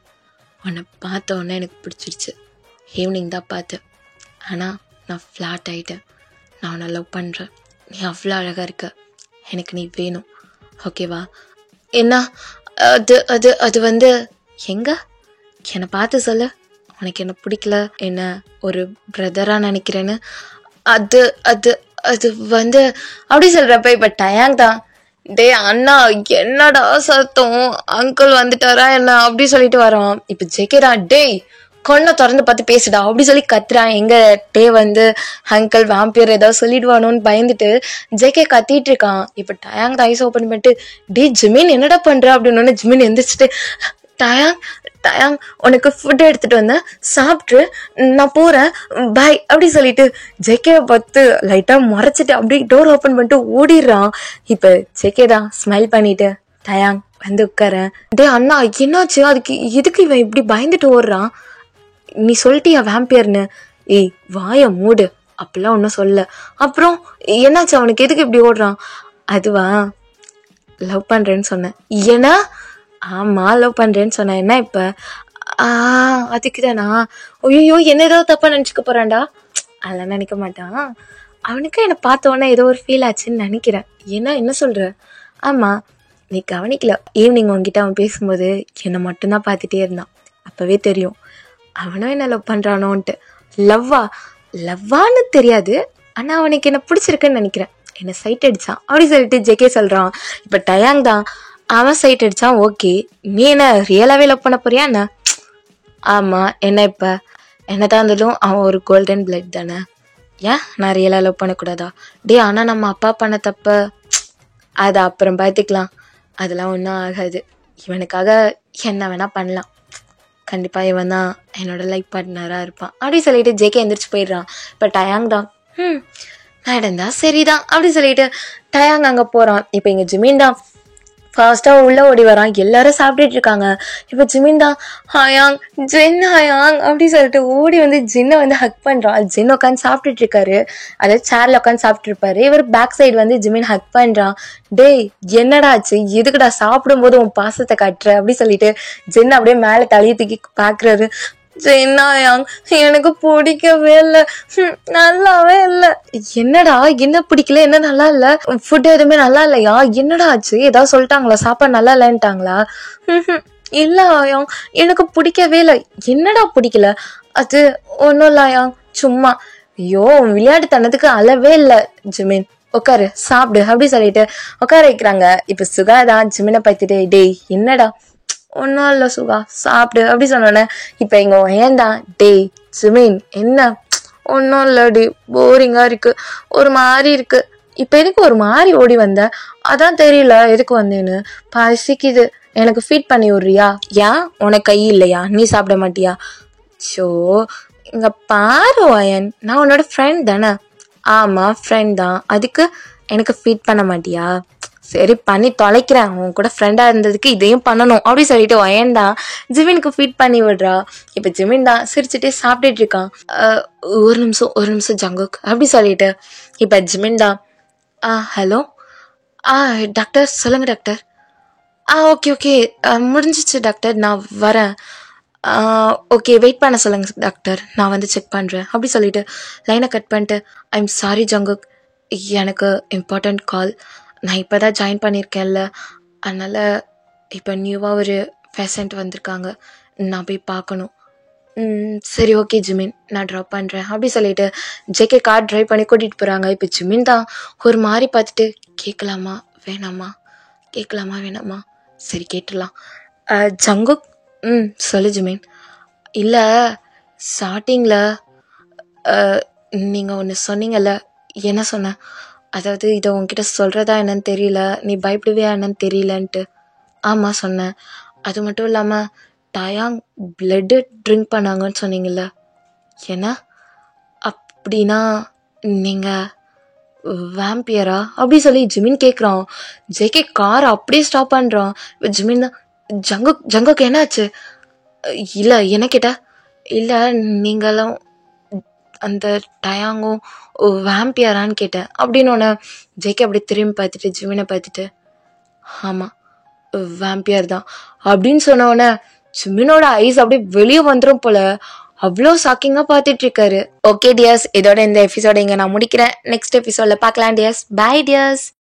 உன்னை பார்த்த உடனே எனக்கு பிடிச்சிருச்சு. ஈவினிங் தான் பார்த்தேன், ஆனா நான் ஃப்ளாட் ஆயிட்டேன். நான் உன்னை லவ் பண்றேன். நீ அவ்வளோ அழகா இருக்க, எனக்கு நீ வேணும், ஓகேவா? என்ன அது அது அது வந்து எங்க என்னை பார்த்து சொல்ல, உனக்கு என்ன பிடிக்கல, என்ன ஒரு பிரதரா நினைக்கிறேன்னு. அது அது அது வந்து அப்படி சொல்றப்ப இப்ப டயாங் தான், டே அண்ணா என்னடா சத்தம், அங்கிள் வந்துட்டாரா என்ன அப்படி சொல்லிட்டு வரோம். இப்ப ஜெகேரா, டேய் கொன்ன திறந்து பார்த்து பேசுடா அப்படி சொல்லி கத்துறான். எங்க டே வந்து அங்கிள் வாம்பியர் ஏதாவது சொல்லிடுவானோன்னு பயந்துட்டு ஜெகே கத்திட்டு இருக்கான். இப்ப டயாங் ஐஸ் ஓப்பன் பண்ணிட்டு, டே ஜிமின் என்னடா பண்ற அப்படின்னு ஜிமின் எந்திரிச்சிட்டு, டயாங் உனக்கு ஃபுட் எடுத்துட்டு வந்தேன், சாப்பிட்டு நான் போறேன், பாய் அப்படி சொல்லிட்டு ஜெகேவை பார்த்து லைட்டா முறைச்சிட்டு அப்படியே டோர் ஓப்பன் பண்ணிட்டு ஓடிடுறான். இப்ப ஜெகே தான் ஸ்மைல் பண்ணிட்டு, டயாங் வந்து உட்காரேன். டே அண்ணா என்னாச்சு? அதுக்கு எதுக்கு இவன் இப்படி பயந்துட்டு ஓடுறான்? நீ சொல்லிட்டியா வேம்பியர்னு? ஏய் வாய மூடு, அப்படிலாம் ஒன்னும் சொல்ல. அப்புறம் என்னாச்சு அவனுக்கு, எதுக்கு இப்படி ஓடுறான்? அதுவா, லவ் பண்றேன்னு சொன்னேன். ஏன்னா ஆமா லவ் பண்றேன்னு சொன்னேன். என்ன இப்ப? அதுக்குதானா? ஐயோ என்ன ஏதோ தப்பா நினைச்சுக்க போறான்டா. அதெல்லாம் நினைக்க மாட்டான். அவனுக்கு என்னை பார்த்த உடனே ஏதோ ஒரு ஃபீல் ஆச்சுன்னு நினைக்கிறேன். என்ன சொல்ற? ஆமா நீ கவனிக்கல, ஈவினிங் உன்கிட்ட அவன் பேசும்போது என்னை மட்டும்தான் பார்த்துட்டே இருந்தான். அப்பவே தெரியும் அவனும் என்ன லவ் பண்றானோன்ட்டு. லவ்வான்னு தெரியாது, ஆனா அவனுக்கு என்ன பிடிச்சிருக்குன்னு நினைக்கிறேன். என்ன சைட் அடிச்சான் அப்படி சொல்லிட்டு ஜெகே சொல்றான். இப்ப டயாங் தான், அவன் சைட் அடிச்சான், ஓகே. நீ என்ன ரியலாவே லவ் பண்ண போறியா என்ன? ஆமா, என்ன இப்ப என்னதான் இருந்தாலும் அவன் ஒரு கோல்டன் பிளட் தானே, ஏன் நான் ரியலா லவ் பண்ணக்கூடாதா? டே ஆனா நம்ம அப்பா பண்ண தப்ப அது அப்புறம் பார்த்துக்கலாம், அதெல்லாம் ஒன்றும் ஆகாது. இவனுக்காக என்ன வேணா பண்ணலாம், கண்டிப்பா இவன் தான் என்னோட லைஃப் பார்ட்னரா இருப்பான் அப்படி சொல்லிட்டு ஜெகே எந்திரிச்சு போயிடுறான். இப்ப டயாங் தான், நடந்தா சரிதான் அப்படி சொல்லிட்டு டயாங் அங்க போறான். இப்ப இங்க ஜிமின் தான் ஃபாஸ்டா உள்ள ஓடி வரான். எல்லாரும் சாப்பிட்டுட்டு இருக்காங்க. இப்ப ஜிமின் தான், ஹயாங் ஜின் ஹயாங் அப்படி சொல்லிட்டு ஓடி வந்து ஜின்னை வந்து ஹக் பண்றான். ஜின் உட்காந்து சாப்பிட்டுட்டு இருக்காரு, அதாவது சேர்ல உட்காந்து சாப்பிட்டு இருப்பாரு. இவர் பேக் சைடு வந்து ஜிமின் ஹக் பண்றான். டேய் என்னடா ஆச்சு, எதுக்குடா சாப்பிடும் போது உன் பாசத்தை காட்டுற அப்படி சொல்லிட்டு ஜின் அப்படியே மேல தலையை தூக்கி பாக்குறாரு. ஜின்னாயாங் எனக்கு பிடிக்கவே இல்லை, நல்லாவே இல்லை. என்னடா என்ன பிடிக்கல, என்ன நல்லா இல்ல, ஃபுட் எதுவுமே நல்லா இல்லையா, என்னடா ஆச்சு, ஏதாவது சொல்லிட்டாங்களா, சாப்பாடு நல்லா இல்லைன்ட்டாங்களா? இல்ல ஆயாங் எனக்கு பிடிக்கவே இல்லை. என்னடா பிடிக்கல? அது ஒன்றும் இல்லை ஆயாங், சும்மா. ஐயோ விளையாட்டுத்தனத்துக்கு அளவே இல்லை ஜிமின், உட்காரு சாப்பிடு அப்படி சொல்லிட்டு உட்கார வைக்கிறாங்க. இப்ப சுகா தான் ஜிமினை பார்த்துட்டு டேய் என்னடா, ஒன்னும் இல்ல சுகா சாப்பிடு அப்படி சொன்னோன்னே இப்ப இங்க ஏன்டா டேய் ஜிமின் என்ன, ஒன்னும் இல்லடி போரிங்கா இருக்கு, ஒரு மாதிரி இருக்கு. இப்ப எதுக்கு ஒரு மாதிரி ஓடி வந்த? அதான் தெரியல எதுக்கு வந்தேன்னு. பசிக்குது, எனக்கு ஃபீட் பண்ணி விடுறியா? ஏன் உனக்கு கை இல்லையா, நீ சாப்பிட மாட்டியா? ஷோ இங்க பாரு வயன், நான் உன்னோட ஃப்ரெண்ட் தானே. ஆமா ஃப்ரெண்ட் தான், அதுக்கு எனக்கு ஃபீட் பண்ண மாட்டியா? சரி பண்ணி தொலைக்கிறேன், உன் கூட ஃப்ரெண்டா இருந்ததுக்கு இதையும் பண்ணணும் அப்படி சொல்லிட்டு வயன் தான் ஜிமினுக்கு ஃபீட் பண்ணி விடுறா. இப்ப ஜிமின் தான் சிரிச்சுட்டே சாப்பிட்டுட்டு இருக்கான். ஒரு நிமிஷம் ஜங்குக் அப்படி சொல்லிட்டு இப்ப ஜிமின் தான் ஹலோ டாக்டர் சொல்லுங்க டாக்டர். ஓகே ஓகே முடிஞ்சிச்சு டாக்டர், நான் வரேன். ஓகே வெயிட் பண்ண சொல்லுங்க டாக்டர், நான் வந்து செக் பண்ணுறேன் அப்படி சொல்லிட்டு லைனை கட் பண்ணிட்டு ஐம் சாரி ஜங்குக், எனக்கு இம்பார்ட்டண்ட் கால், நான் இப்போ தான் ஜாயின் பண்ணியிருக்கேன்ல, அதனால் இப்போ நியூவாக ஒரு பேஷண்ட் வந்திருக்காங்க, நான் போய் பார்க்கணும். சரி ஓகே ஜிமின், நான் ட்ராப் பண்ணுறேன் அப்படி சொல்லிட்டு ஜேகே கார் ட்ரைவ் பண்ணி கூட்டிகிட்டு போகிறாங்க. இப்போ ஜிமின் தான் ஒரு மாதிரி பார்த்துட்டு கேட்கலாமா வேணாமா, கேட்கலாமா வேணாமா, சரி கேட்டுடலாம். ஜங்குக் சொல்லு ஜிமின். இல்லை ஸ்டார்டிங்கில் நீங்கள் ஒன்று சொன்னீங்கல்ல, என்ன சொன்ன, அதாவது இதை உங்ககிட்ட சொல்கிறதா என்னன்னு தெரியல, நீ பயப்படுவியா என்னன்னு தெரியலன்ட்டு. ஆமாம் சொன்னேன். அது மட்டும் இல்லாமல் டயாங் பிளட்டு ட்ரிங்க் பண்ணாங்கன்னு சொன்னீங்கல்ல, என்ன அப்படின்னா நீங்கள் வேம்பியரா அப்படி சொல்லி ஜிமின் கேட்குறான். ஜேகே கார் அப்படியே ஸ்டாப் பண்ணுறான். ஜிமின் தான் ஜங்குக்கு என்னாச்சு? இல்லை என்ன கேட்டா? இல்லை நீங்களும் அந்த டயாங்கும் வேம்பியரான்னு கேட்டேன் அப்படின்னு ஒன்று. ஜேகே அப்படி திரும்பி பார்த்துட்டு ஜிமினை பார்த்துட்டு ஆமாம் வேம்பியர் தான் அப்படின்னு சொன்னோடனே ஜிமினோட ஐஸ் அப்படியே வெளியே வந்துடும் போல, அவ்வளோ ஷாக்கிங்காக பார்த்துட்டு இருக்காரு. ஓகே டியர்ஸ், இதோட இந்த எபிசோட இங்கே நான் முடிக்கிறேன். நெக்ஸ்ட் எபிசோடில் பார்க்கலாம் டியர்ஸ். பாய் டியர்ஸ்.